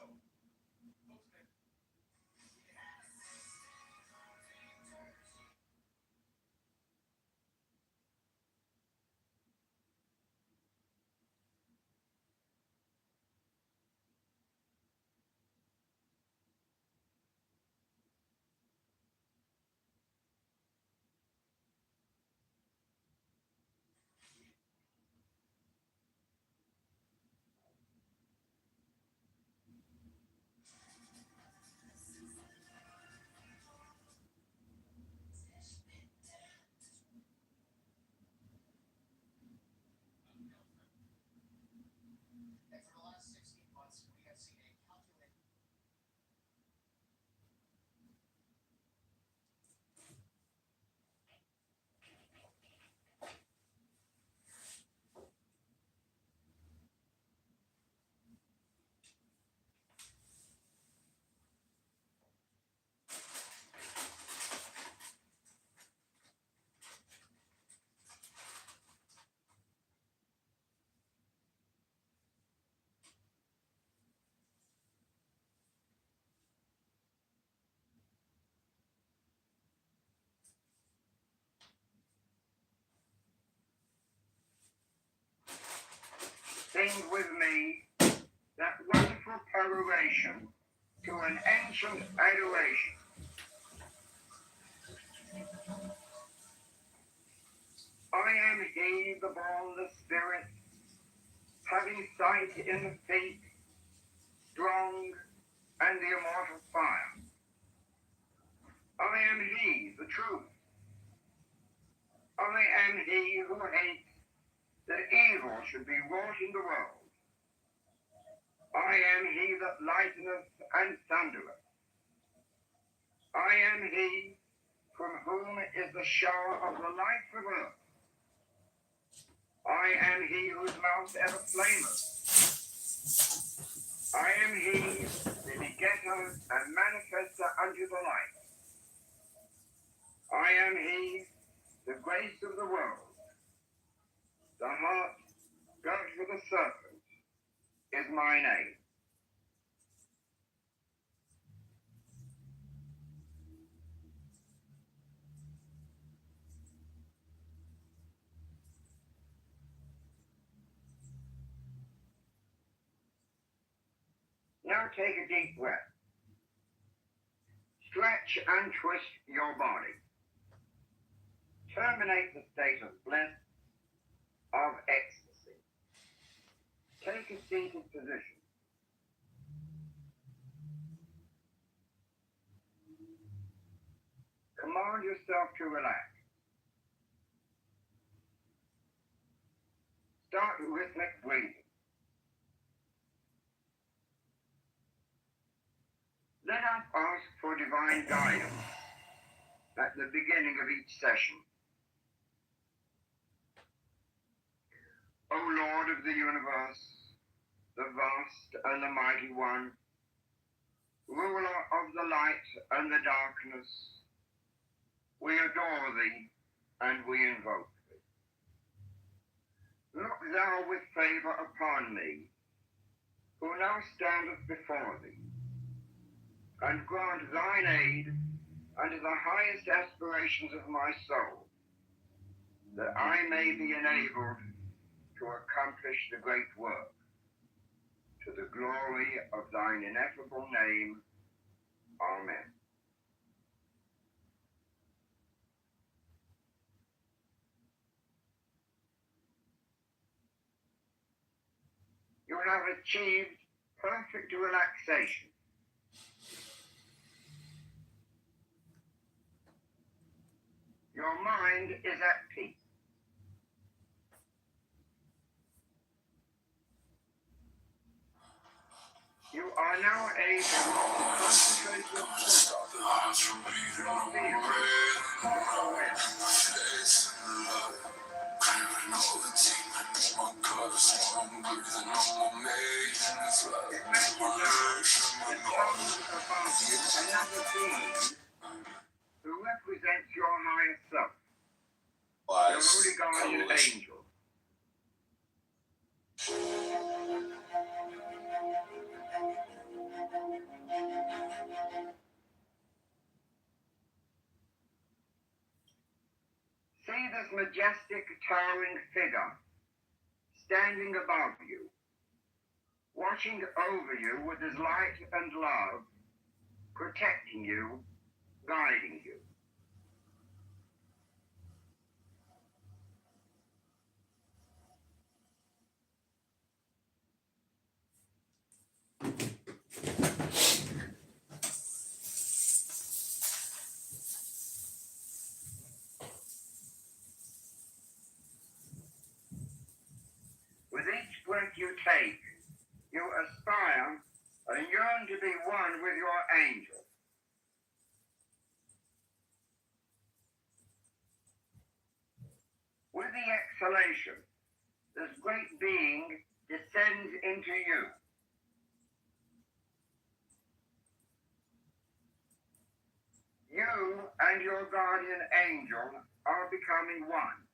[SPEAKER 3] sing with me that wonderful peroration to an ancient adoration. I am he, the born, the spirit, having sight in the faith, strong, and the immortal fire. I am he, the truth, am he who hates that evil should be wrought in the world. I am he that lighteneth and thundereth. I am he from whom is the shower of the life of earth. I am he whose mouth ever flameth. I am he, the begetter and manifester unto the light. I am he, the grace of the world. The heart girt with a serpent is my name. Now take a deep breath. Stretch and twist your body. Terminate the state of bliss, of ecstasy. Take a seated position. Command yourself to relax. Start rhythmic breathing. Let us ask for divine guidance at the beginning of each session. O Lord of the universe, the vast and the mighty one, ruler of the light and the darkness, we adore thee and we invoke thee. Look thou with favor upon me, who now standeth before thee, and grant thine aid unto the highest aspirations of my soul, that I may be enabled to accomplish the great work, to the glory of thine ineffable name. Amen. You have achieved perfect relaxation. Your mind is at peace. You are now able to concentrate yourself on another being who represents your higher self, your holy guardian angel. See this majestic, towering figure standing above you, watching over you with his light and love, protecting you, guiding you. With each breath you take, you aspire and yearn to be one with your angel. With the exhalation, this great being descends into you. You and your guardian angel are becoming one.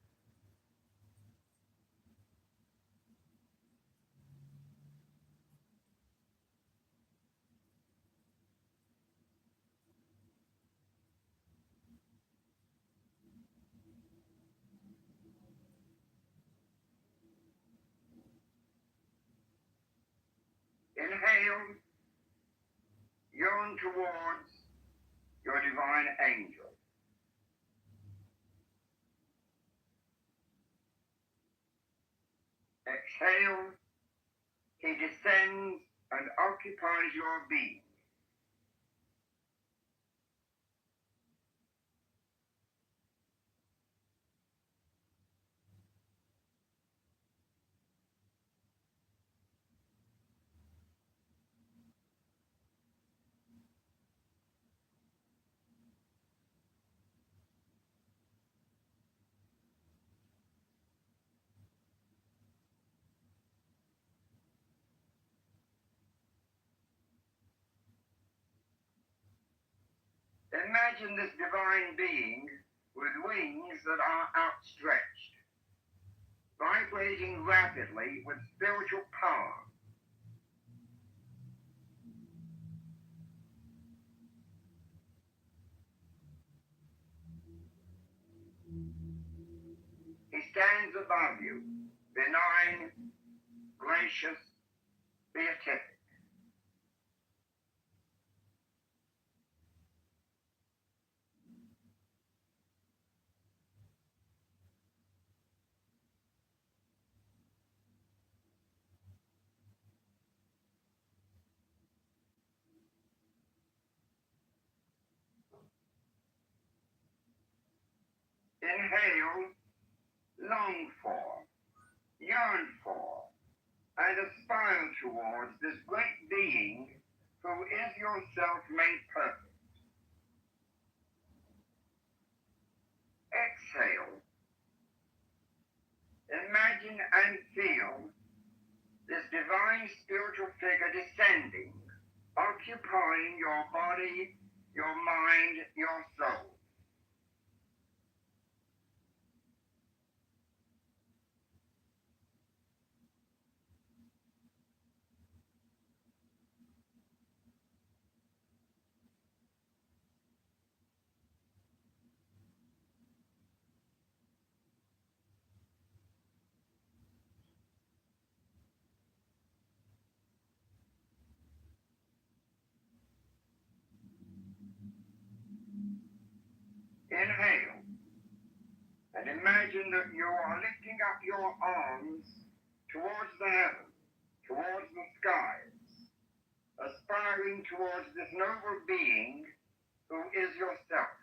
[SPEAKER 3] Inhale, yearn towards your divine angel. Exhale, he descends and occupies your being. Imagine this divine being with wings that are outstretched, vibrating rapidly with spiritual power. He stands above you, benign, gracious, beatific. Inhale, long for, yearn for, and aspire towards this great being who is yourself made perfect. Exhale. Imagine and feel this divine spiritual figure descending, occupying your body, your mind, your soul. Inhale, and imagine that you are lifting up your arms towards the heavens, towards the skies, aspiring towards this noble being who is yourself.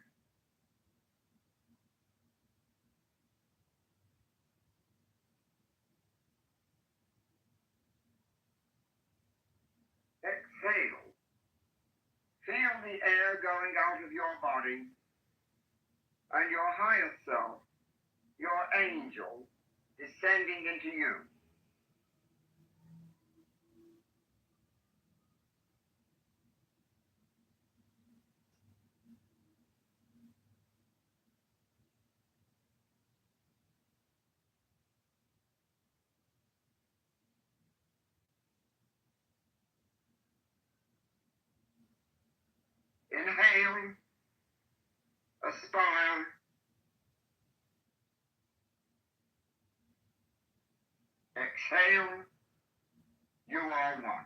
[SPEAKER 3] Exhale. Feel the air going out of your body and your higher self, your angel, descending into you. Inhale, aspire, exhale, you are one.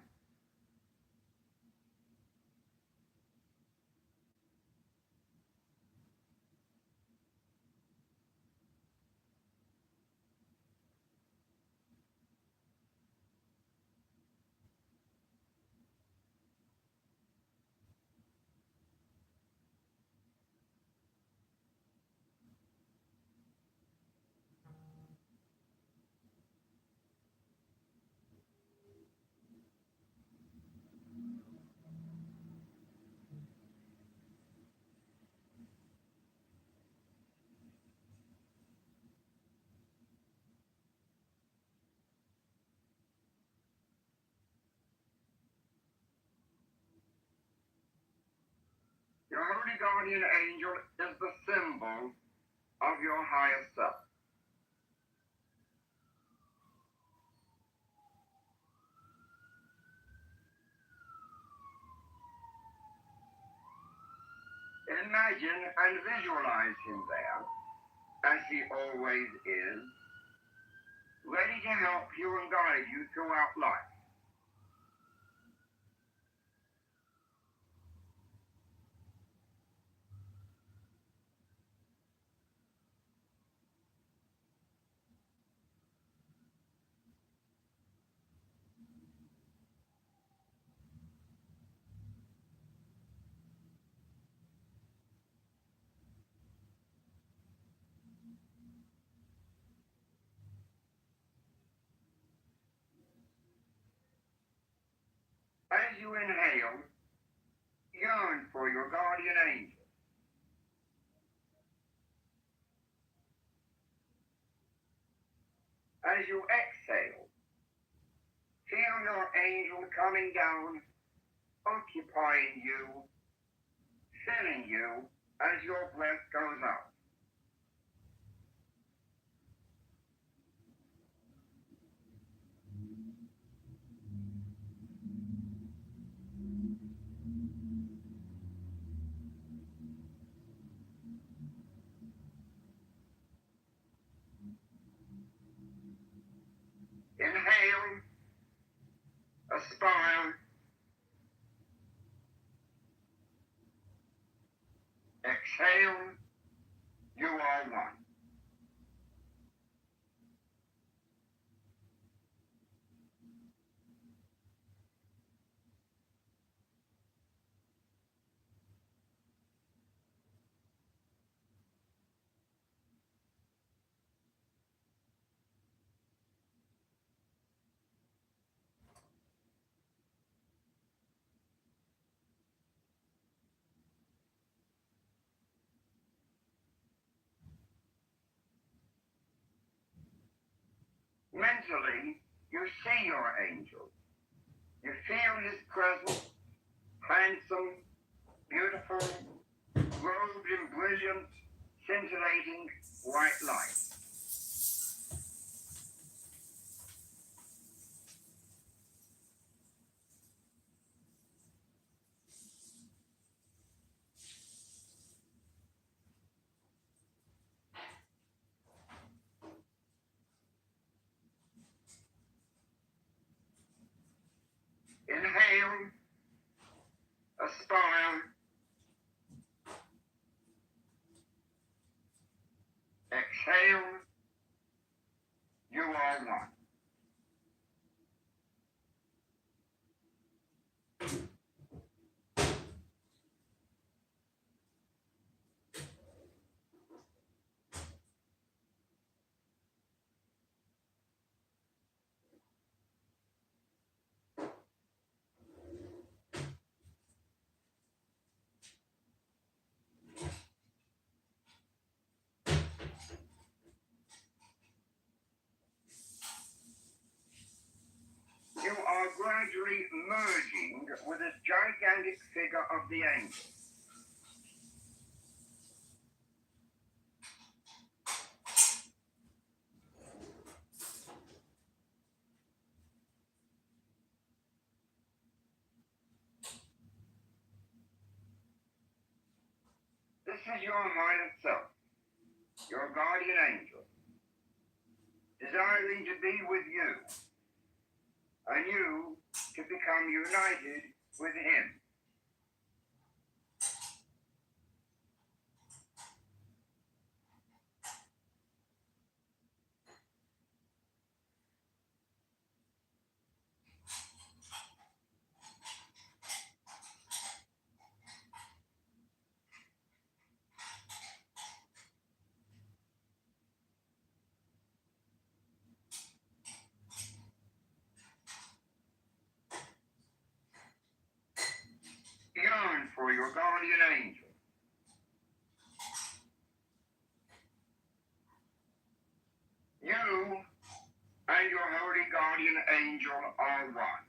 [SPEAKER 3] Your holy guardian angel is the symbol of your higher self. Imagine and visualize him there, as he always is, ready to help you and guide you throughout life. As you inhale, yearn for your guardian angel. As you exhale, feel your angel coming down, occupying you, filling you, as your breath goes out. Inhale, aspire, exhale, you are one. Mentally, you see your angel. You feel his presence, handsome, beautiful, robed in brilliant, scintillating white light. Inhale, aspire, exhale, you are one. You are gradually merging with this gigantic figure of the angel. This is your higher self, your guardian angel, desiring to be with you, and you to become united with him. Yearn for your guardian angel. You and your holy guardian angel are one.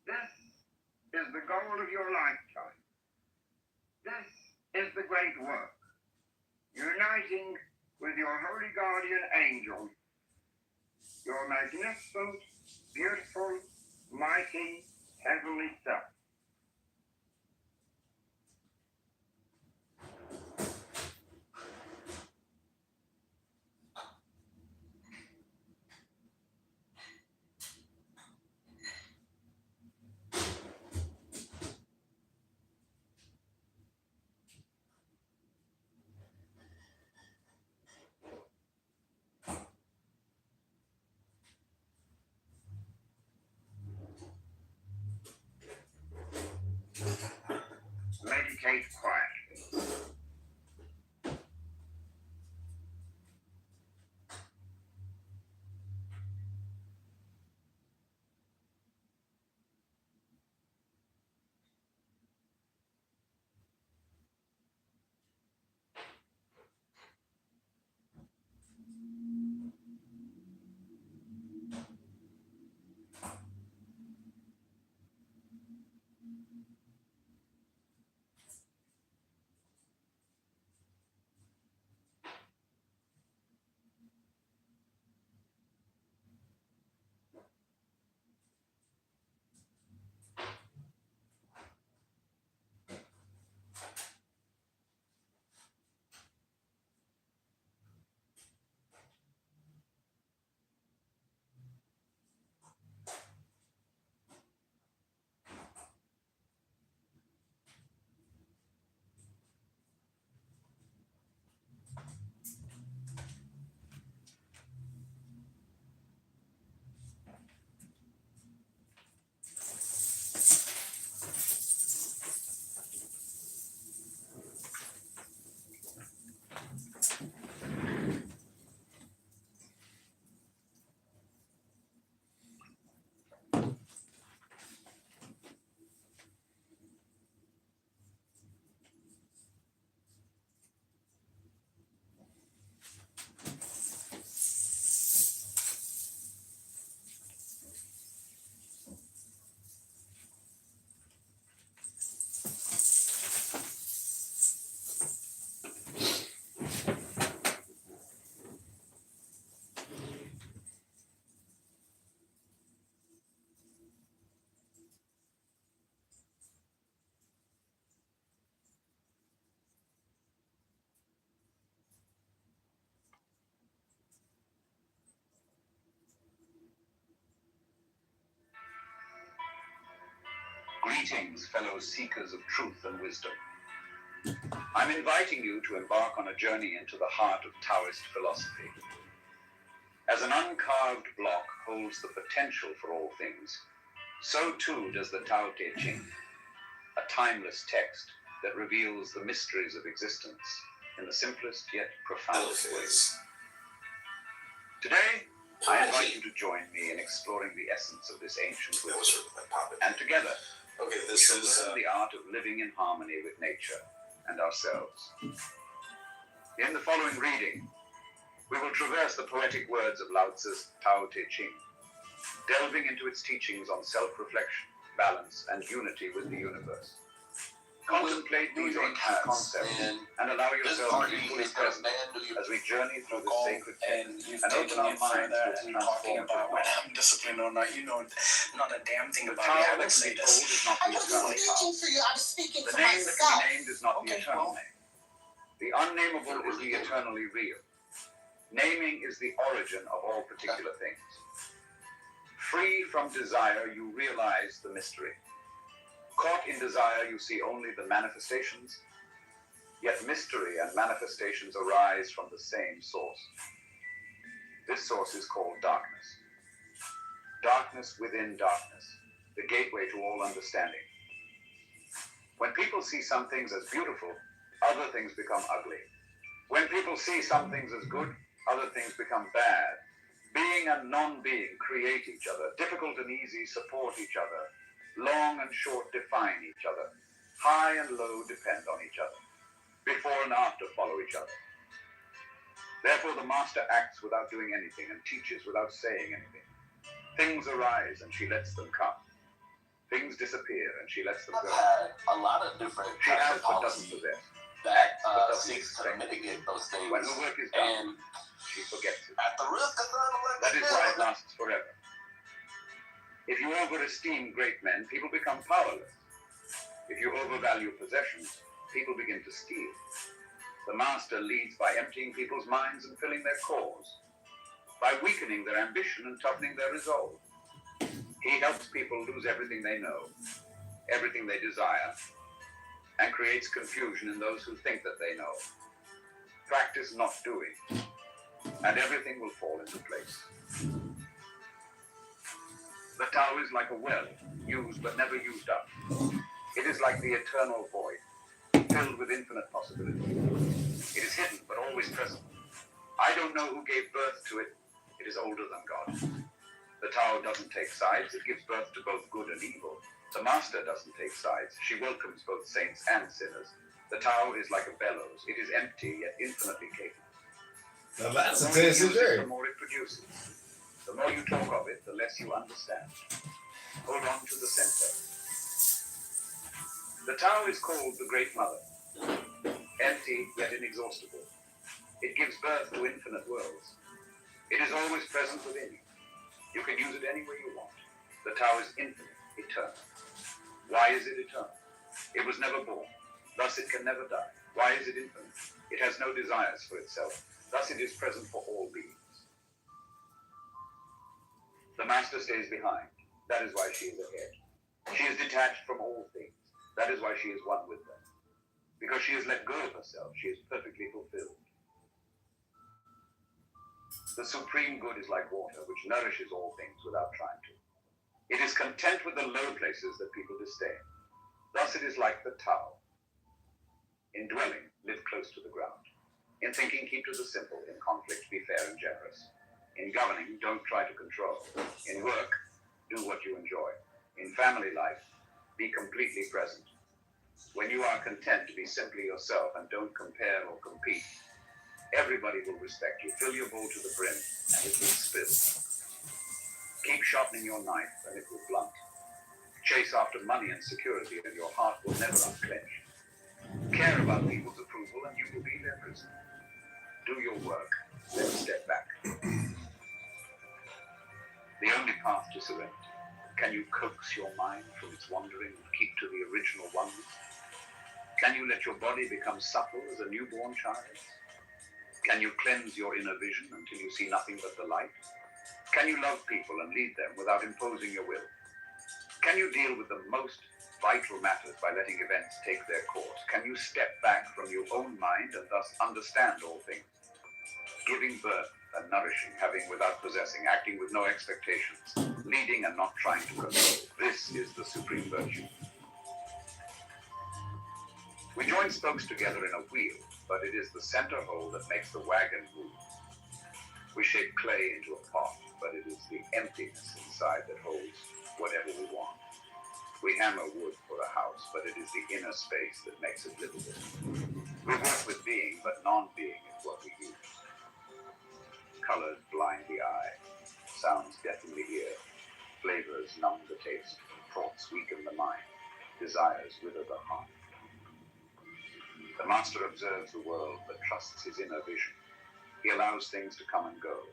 [SPEAKER 3] This is the goal of your lifetime. This is the great work, uniting with your holy guardian angel your magnificent, beautiful, mighty, heavenly self. Meditate quietly.
[SPEAKER 4] Greetings, fellow seekers of truth and wisdom. I'm inviting you to embark on a journey into the heart of Taoist philosophy. As an uncarved block holds the potential for all things, so too does the Tao Te Ching, a timeless text that reveals the mysteries of existence in the simplest yet profoundest ways. Today, I invite you to join me in exploring the essence of this ancient wisdom, and together, we shall learn the art of living in harmony with nature and ourselves. In the following reading, we will traverse the poetic words of Lao Tzu's Tao Te Ching, delving into its teachings on self-reflection, balance, and unity with the universe. Contemplate these ancient concepts and allow yourself to be fully present as we journey through the sacred text and open our minds to its transformative power.
[SPEAKER 16] I'm disciplined or not, you know not a damn thing
[SPEAKER 4] The
[SPEAKER 16] about
[SPEAKER 4] Tao
[SPEAKER 16] it. I
[SPEAKER 4] that
[SPEAKER 16] would
[SPEAKER 4] can
[SPEAKER 16] say
[SPEAKER 4] be told
[SPEAKER 16] this.
[SPEAKER 4] is not the eternal Tao.
[SPEAKER 10] for you. I was speaking
[SPEAKER 4] The
[SPEAKER 10] for
[SPEAKER 4] name that can
[SPEAKER 10] myself.
[SPEAKER 4] be named is not the eternal name. The unnameable is the eternally real. Naming is the origin of all particular things. Free from desire, you realize the mystery. Caught in desire, you see only the manifestations, yet mystery and manifestations arise from the same source. This source is called darkness. Darkness within darkness, the gateway to all understanding. When people see some things as beautiful, other things become ugly. When people see some things as good, other things become bad. Being and non-being create each other. Difficult and easy support each other. Long and short define each other. High and low depend on each other. Before and after follow each other. Therefore the master acts without doing anything and teaches without saying anything. Things arise and she lets them come. Things disappear and she lets them go.
[SPEAKER 15] I've had a lot of different
[SPEAKER 4] She has but
[SPEAKER 15] policies
[SPEAKER 4] doesn't possess.
[SPEAKER 15] that
[SPEAKER 4] Acts but doesn't
[SPEAKER 15] seeks to
[SPEAKER 4] expect.
[SPEAKER 15] mitigate those things.
[SPEAKER 4] When the work is done,
[SPEAKER 15] And
[SPEAKER 4] she forgets it.
[SPEAKER 11] At the risk of
[SPEAKER 4] That is why it lasts forever. If you overesteem great men, people become powerless. If you overvalue possessions, people begin to steal. The master leads by emptying people's minds and filling their cores, by weakening their ambition and toughening their resolve. He helps people lose everything they know, everything they desire, and creates confusion in those who think that they know. Practice not doing, and everything will fall into place. The Tao is like a well, used but never used up. It is like the eternal void, filled with infinite possibility. It is hidden but always present. I don't know who gave birth to it. It is older than God. The Tao doesn't take sides. It gives birth to both good and evil. The Master doesn't take sides. She welcomes both saints and sinners. The Tao is like a bellows. It is empty yet infinitely capable.
[SPEAKER 20] Now that's a
[SPEAKER 4] The more you
[SPEAKER 20] tasty
[SPEAKER 4] use it,
[SPEAKER 20] drink.
[SPEAKER 4] the more it produces. The more you talk of it, the less you understand. Hold on to the center. The Tao is called the Great Mother, empty yet inexhaustible. It gives birth to infinite worlds. It is always present within you. You can use it any way you want. The Tao is infinite, eternal. Why is it eternal? It was never born, thus it can never die. Why is it infinite? It has no desires for itself, thus it is present for all beings. The Master stays behind. That is why she is ahead. She is detached from all things. That is why she is one with them. Because she has let go of herself, she is perfectly fulfilled. The supreme good is like water, which nourishes all things without trying to. It is content with the low places that people disdain. Thus it is like the Tao. In dwelling, live close to the ground. In thinking, keep to the simple. In conflict, be fair and generous. In governing, don't try to control. In work, do what you enjoy. In family life, be completely present. When you are content to be simply yourself and don't compare or compete, everybody will respect you. Fill your bowl to the brim and it will spill. Keep sharpening your knife and it will blunt. Chase after money and security and your heart will never unclench. Care about people's approval and you will be their prisoner. Do your work, then step back. The only path to serenity. Can you coax your mind from its wandering and keep to the original oneness? Can you let your body become supple as a newborn child? Can you cleanse your inner vision until you see nothing but the light? Can you love people and lead them without imposing your will? Can you deal with the most vital matters by letting events take their course? Can you step back from your own mind and thus understand all things? Giving birth and nourishing, having without possessing, acting with no expectations, leading and not trying to control. This is the supreme virtue. We join spokes together in a wheel, but it is the center hole that makes the wagon move. We shape clay into a pot, but it is the emptiness inside that holds whatever we want. We hammer wood for a house, but it is the inner space that makes it livable. We work with being, but non-being is what we use. Colors blind the eye, sounds deafen the ear, flavors numb the taste, thoughts weaken the mind, desires wither the heart. The master observes the world but trusts his inner vision. He allows things to come and go.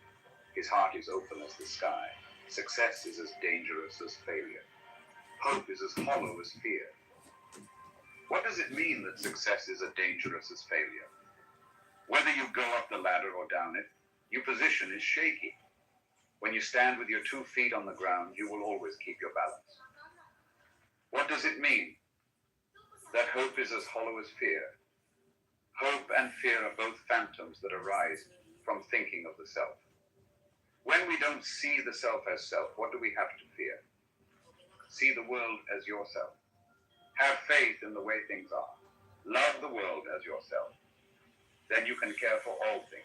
[SPEAKER 4] His heart is open as the sky. Success is as dangerous as failure. Hope is as hollow as fear. What does it mean that success is as dangerous as failure? Whether you go up the ladder or down it, your position is shaky. When you stand with your 2 feet on the ground, you will always keep your balance. What does it mean? That hope is as hollow as fear. Hope and fear are both phantoms that arise from thinking of the self. When we don't see the self as self, what do we have to fear? See the world as yourself. Have faith in the way things are. Love the world as yourself. Then you can care for all things.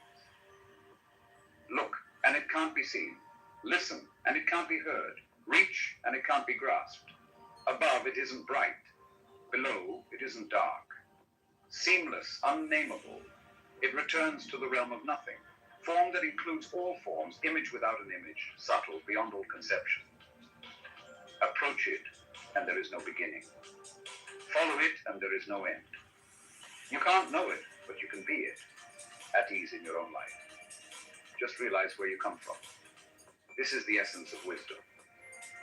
[SPEAKER 4] Look, and it can't be seen. Listen, and it can't be heard. Reach, and it can't be grasped. Above, it isn't bright. Below, it isn't dark. Seamless, unnameable. It returns to the realm of nothing. Form that includes all forms, image without an image, subtle, beyond all conception. Approach it, and there is no beginning. Follow it, and there is no end. You can't know it, but you can be it, at ease in your own life. Just realize where you come from. This is the essence of wisdom.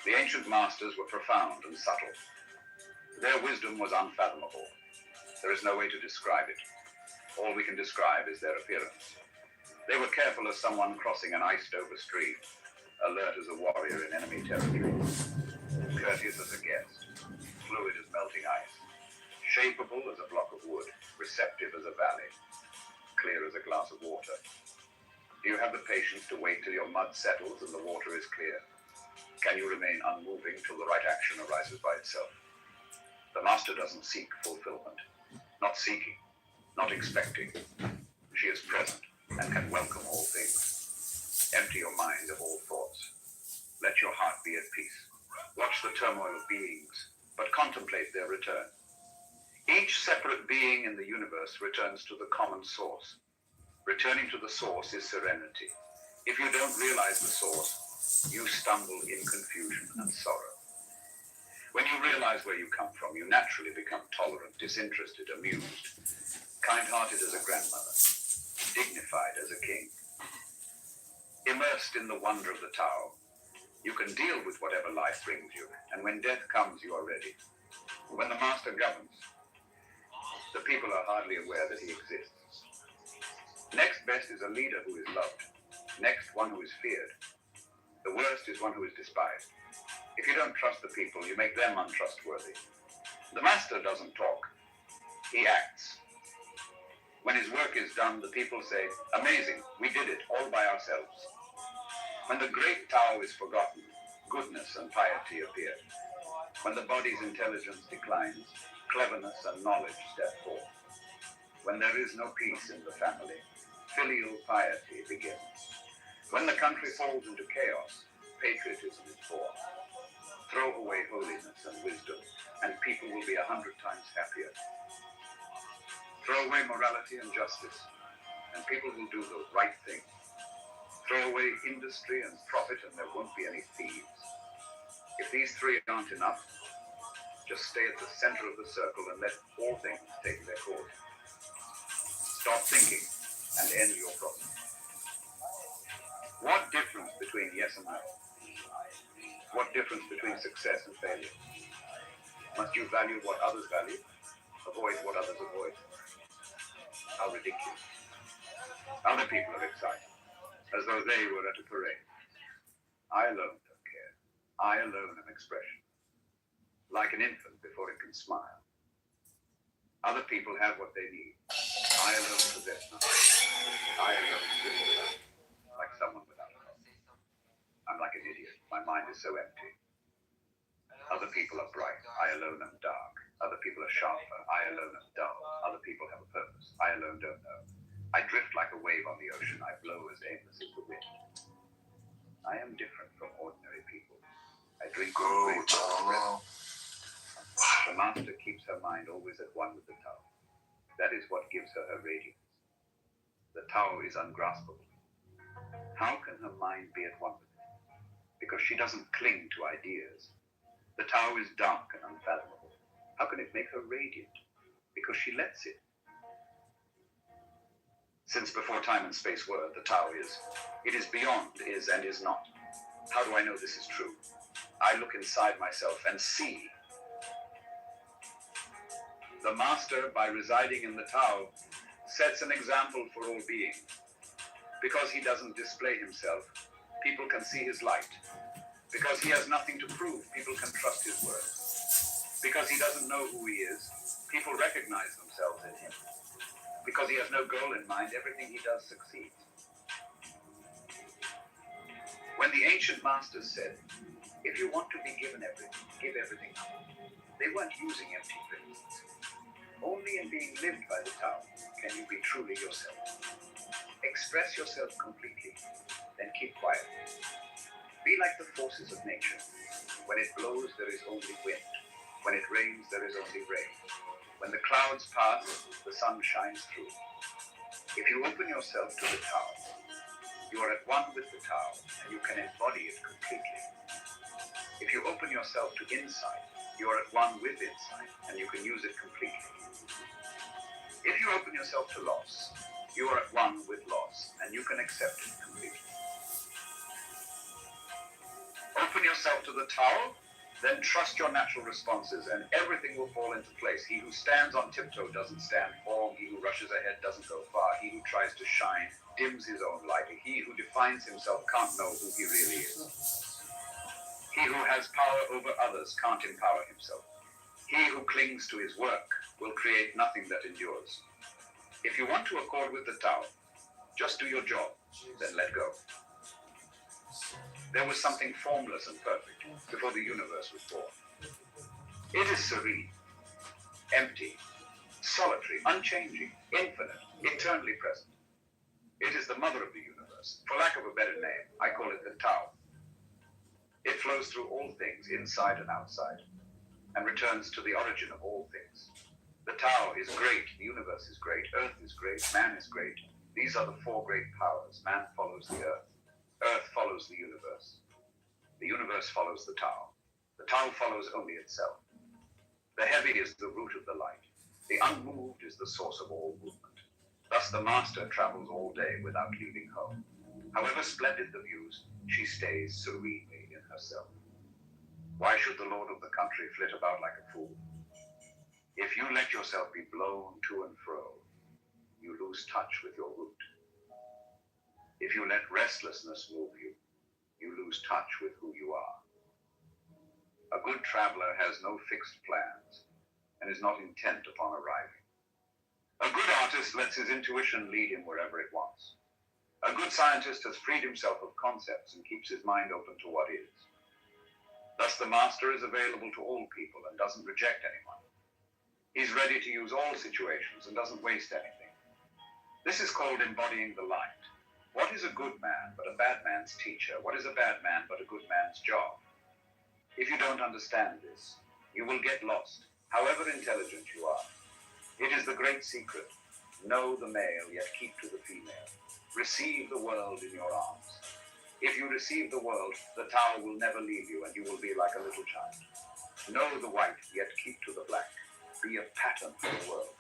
[SPEAKER 4] The ancient masters were profound and subtle. Their wisdom was unfathomable. There is no way to describe it. All we can describe is their appearance. They were careful as someone crossing an iced-over stream, alert as a warrior in enemy territory, courteous as a guest, fluid as melting ice, shapeable as a block of wood, receptive as a valley, clear as a glass of water. Do you have the patience to wait till your mud settles and the water is clear? Can you remain unmoving till the right action arises by itself? The master doesn't seek fulfillment, not seeking, not expecting. She is present and can welcome all things. Empty your mind of all thoughts. Let your heart be at peace. Watch the turmoil of beings, but contemplate their return. Each separate being in the universe returns to the common source. Returning to the source is serenity. If you don't realize the source, you stumble in confusion and sorrow. When you realize where you come from, you naturally become tolerant, disinterested, amused, kind-hearted as a grandmother, dignified as a king. Immersed in the wonder of the Tao, you can deal with whatever life brings you, and when death comes, you are ready. When the master governs, the people are hardly aware that he exists. Next best is a leader who is loved. Next, one who is feared. The worst is one who is despised. If you don't trust the people, you make them untrustworthy. The master doesn't talk. He acts. When his work is done, the people say, "Amazing, we did it all by ourselves." When the great Tao is forgotten, goodness and piety appear. When the body's intelligence declines, cleverness and knowledge step forth. When there is no peace in the family, filial piety begins. When the country falls into chaos, patriotism is born. Throw away holiness and wisdom, and people will be 100 times happier. Throw away morality and justice, and people will do the right thing. Throw away industry and profit, and there won't be any thieves. If these three aren't enough, just stay at the center of the circle and let all things take their course. Stop thinking and end your problem. What difference between yes and no? What difference between success and failure? Must you value what others value? Avoid what others avoid? How ridiculous. Other people are excited, as though they were at a parade. I alone don't care. I alone am expression. Like an infant before it can smile. Other people have what they need. I alone possess nothing. I alone feel without, like someone without a hope. I'm like an idiot. My mind is so empty. Other people are bright. I alone am dark. Other people are sharper. I alone am dull. Other people have a purpose. I alone don't know. I drift like a wave on the ocean. I blow as aimless as the wind. I am different from ordinary people. I drink The master keeps her mind always at one with the Tao. That is what gives her her radiance. The Tao is ungraspable. How can her mind be at one with it? Because she doesn't cling to ideas. The Tao is dark and unfathomable. How can it make her radiant? Because she lets it. Since before time and space were, the Tao is. It is beyond, is and is not. How do I know this is true? I look inside myself and see. The master, by residing in the Tao, sets an example for all beings. Because he doesn't display himself, people can see his light. Because he has nothing to prove, people can trust his word. Because he doesn't know who he is, people recognize themselves in him. Because he has no goal in mind, everything he does succeeds. When the ancient masters said, if you want to be given everything, give everything up, they weren't using empty phrases. Only in being lived by the Tao can you be truly yourself. Express yourself completely, then keep quiet. Be like the forces of nature. When it blows, there is only wind. When it rains, there is only rain. When the clouds pass, the sun shines through. If you open yourself to the Tao, you are at one with the Tao, and you can embody it completely. If you open yourself to insight, you are at one with insight, and you can use it completely. If you open yourself to loss, you are at one with loss, and and you can accept it completely. Open yourself to the Tao, then trust your natural responses, and everything will fall into place. He who stands on tiptoe doesn't stand firm. He who rushes ahead doesn't go far. He who tries to shine dims his own light. He who defines himself can't know who he really is. He who has power over others can't empower himself. He who clings to his work will create nothing that endures. If you want to accord with the Tao, just do your job, then let go. There was something formless and perfect before the universe was born. It is serene, empty, solitary, unchanging, infinite, eternally present. It is the mother of the universe. For lack of a better name, I call it the Tao. It flows through all things, inside and outside, and returns to the origin of all things. The Tao is great, the universe is great, Earth is great, man is great. These are the four great powers. Man follows the Earth. Earth follows the universe. The universe follows the Tao. The Tao follows only itself. The heavy is the root of the light. The unmoved is the source of all movement. Thus the master travels all day without leaving home. However splendid the views, she stays serenely in herself. Why should the lord of the country flit about like a fool? If you let yourself be blown to and fro, you lose touch with your root. If you let restlessness move you, you lose touch with who you are. A good traveler has no fixed plans and is not intent upon arriving. A good artist lets his intuition lead him wherever it wants. A good scientist has freed himself of concepts and keeps his mind open to what is. Thus the master is available to all people and doesn't reject anyone. He's ready to use all situations and doesn't waste anything. This is called embodying the light. What is a good man but a bad man's teacher? What is a bad man but a good man's job? If you don't understand this, you will get lost, however intelligent you are. It is the great secret. Know the male, yet keep to the female. Receive the world in your arms. If you receive the world, the Tao will never leave you, and you will be like a little child. Know the white, yet keep to the black. Be a pattern for the world.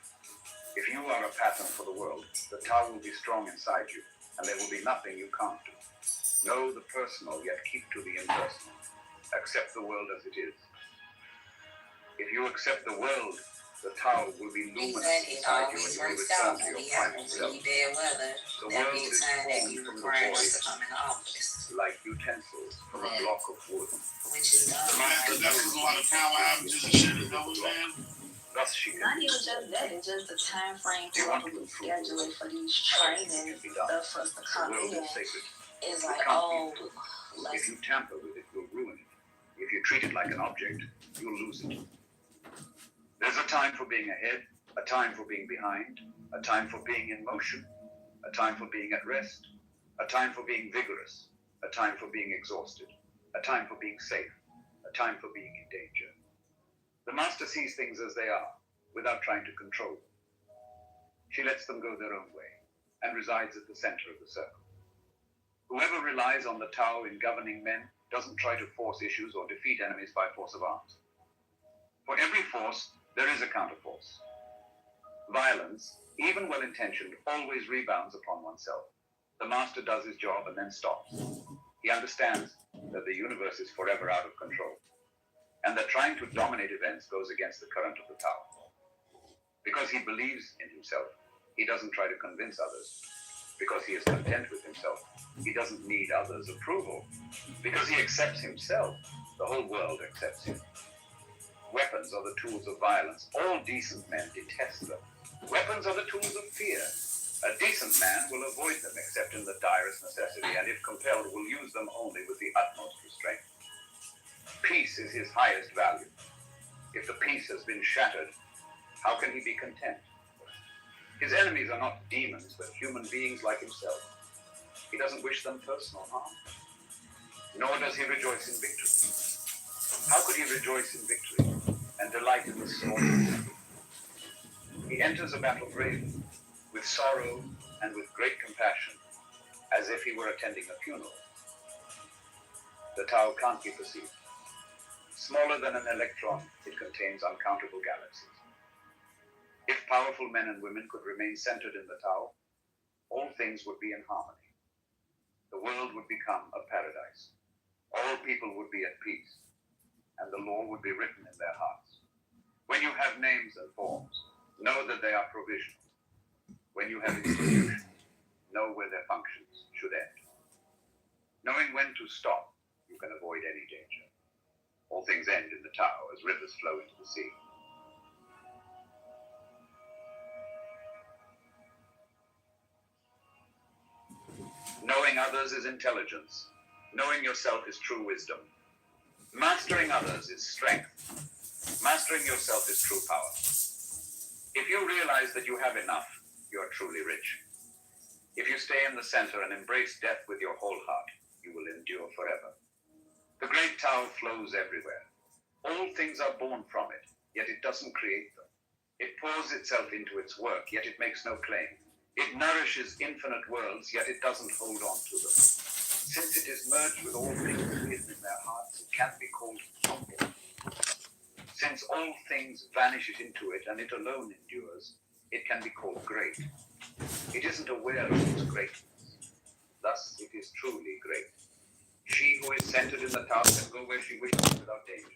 [SPEAKER 4] If you are a pattern for the world, the Tao will be strong inside you, and there will be nothing you can't do. Know the personal, yet keep to the impersonal. Accept the world as it is. If you accept the world, the Tao will be luminous inside you, and you will return to your primal self. The world is formed from the void, like utensils from a block of wood.
[SPEAKER 11] That was a lot of power outages and shit, is that what man?
[SPEAKER 4] Thus she can
[SPEAKER 22] Not even just that, it's just the time frame to schedule it for these trainings for us to come in. It's like, oh,
[SPEAKER 4] if you tamper with it, you'll ruin it. If you treat it like an object, you'll lose it. There's a time for being ahead, a time for being behind, a time for being in motion, a time for being at rest, a time for being vigorous, a time for being exhausted, a time for being safe, a time for being in danger. The master sees things as they are, without trying to control them. She lets them go their own way, and resides at the center of the circle. Whoever relies on the Tao in governing men doesn't try to force issues or defeat enemies by force of arms. For every force, there is a counterforce. Violence, even well-intentioned, always rebounds upon oneself. The master does his job and then stops. He understands that the universe is forever out of control, and that trying to dominate events goes against the current of the Tao. Because he believes in himself, he doesn't try to convince others. Because he is content with himself, he doesn't need others' approval. Because he accepts himself, the whole world accepts him. Weapons are the tools of violence. All decent men detest them. Weapons are the tools of fear. A decent man will avoid them except in the direst necessity, and if compelled will use them only with the utmost restraint. Peace is his highest value. If the peace has been shattered, how can he be content? His enemies are not demons, but human beings like himself. He doesn't wish them personal harm, nor does he rejoice in victory. How could he rejoice in victory and delight in the slaughter? He enters a battle bravely, with sorrow and with great compassion, as if he were attending a funeral. The Tao can't be perceived. Smaller than an electron, it contains uncountable galaxies. If powerful men and women could remain centered in the Tao, all things things would be in harmony. The world would become a paradise. All people would be at peace, and the law would be written in their hearts. When you have names and forms, know that they are provisional. When you have institutions, know where their functions should end. Knowing when to stop, you can avoid any danger. All things end in the Tao as rivers flow into the sea. Knowing others is intelligence. Knowing yourself is true wisdom. Mastering others is strength. Mastering yourself is true power. If you realize that you have enough, you are truly rich. If you stay in the center and embrace death with your whole heart, you will endure forever. The great Tao flows everywhere. All things are born from it, yet it doesn't create them. It pours itself into its work, yet it makes no claim. It nourishes infinite worlds, yet it doesn't hold on to them. Since it is merged with all things hidden in their hearts, it can't be called humble. Since all things vanish it into it, and it alone endures, it can be called great. It isn't aware of its greatness. Thus, it is truly great. She who is centered in the Tao can go where she wishes without danger.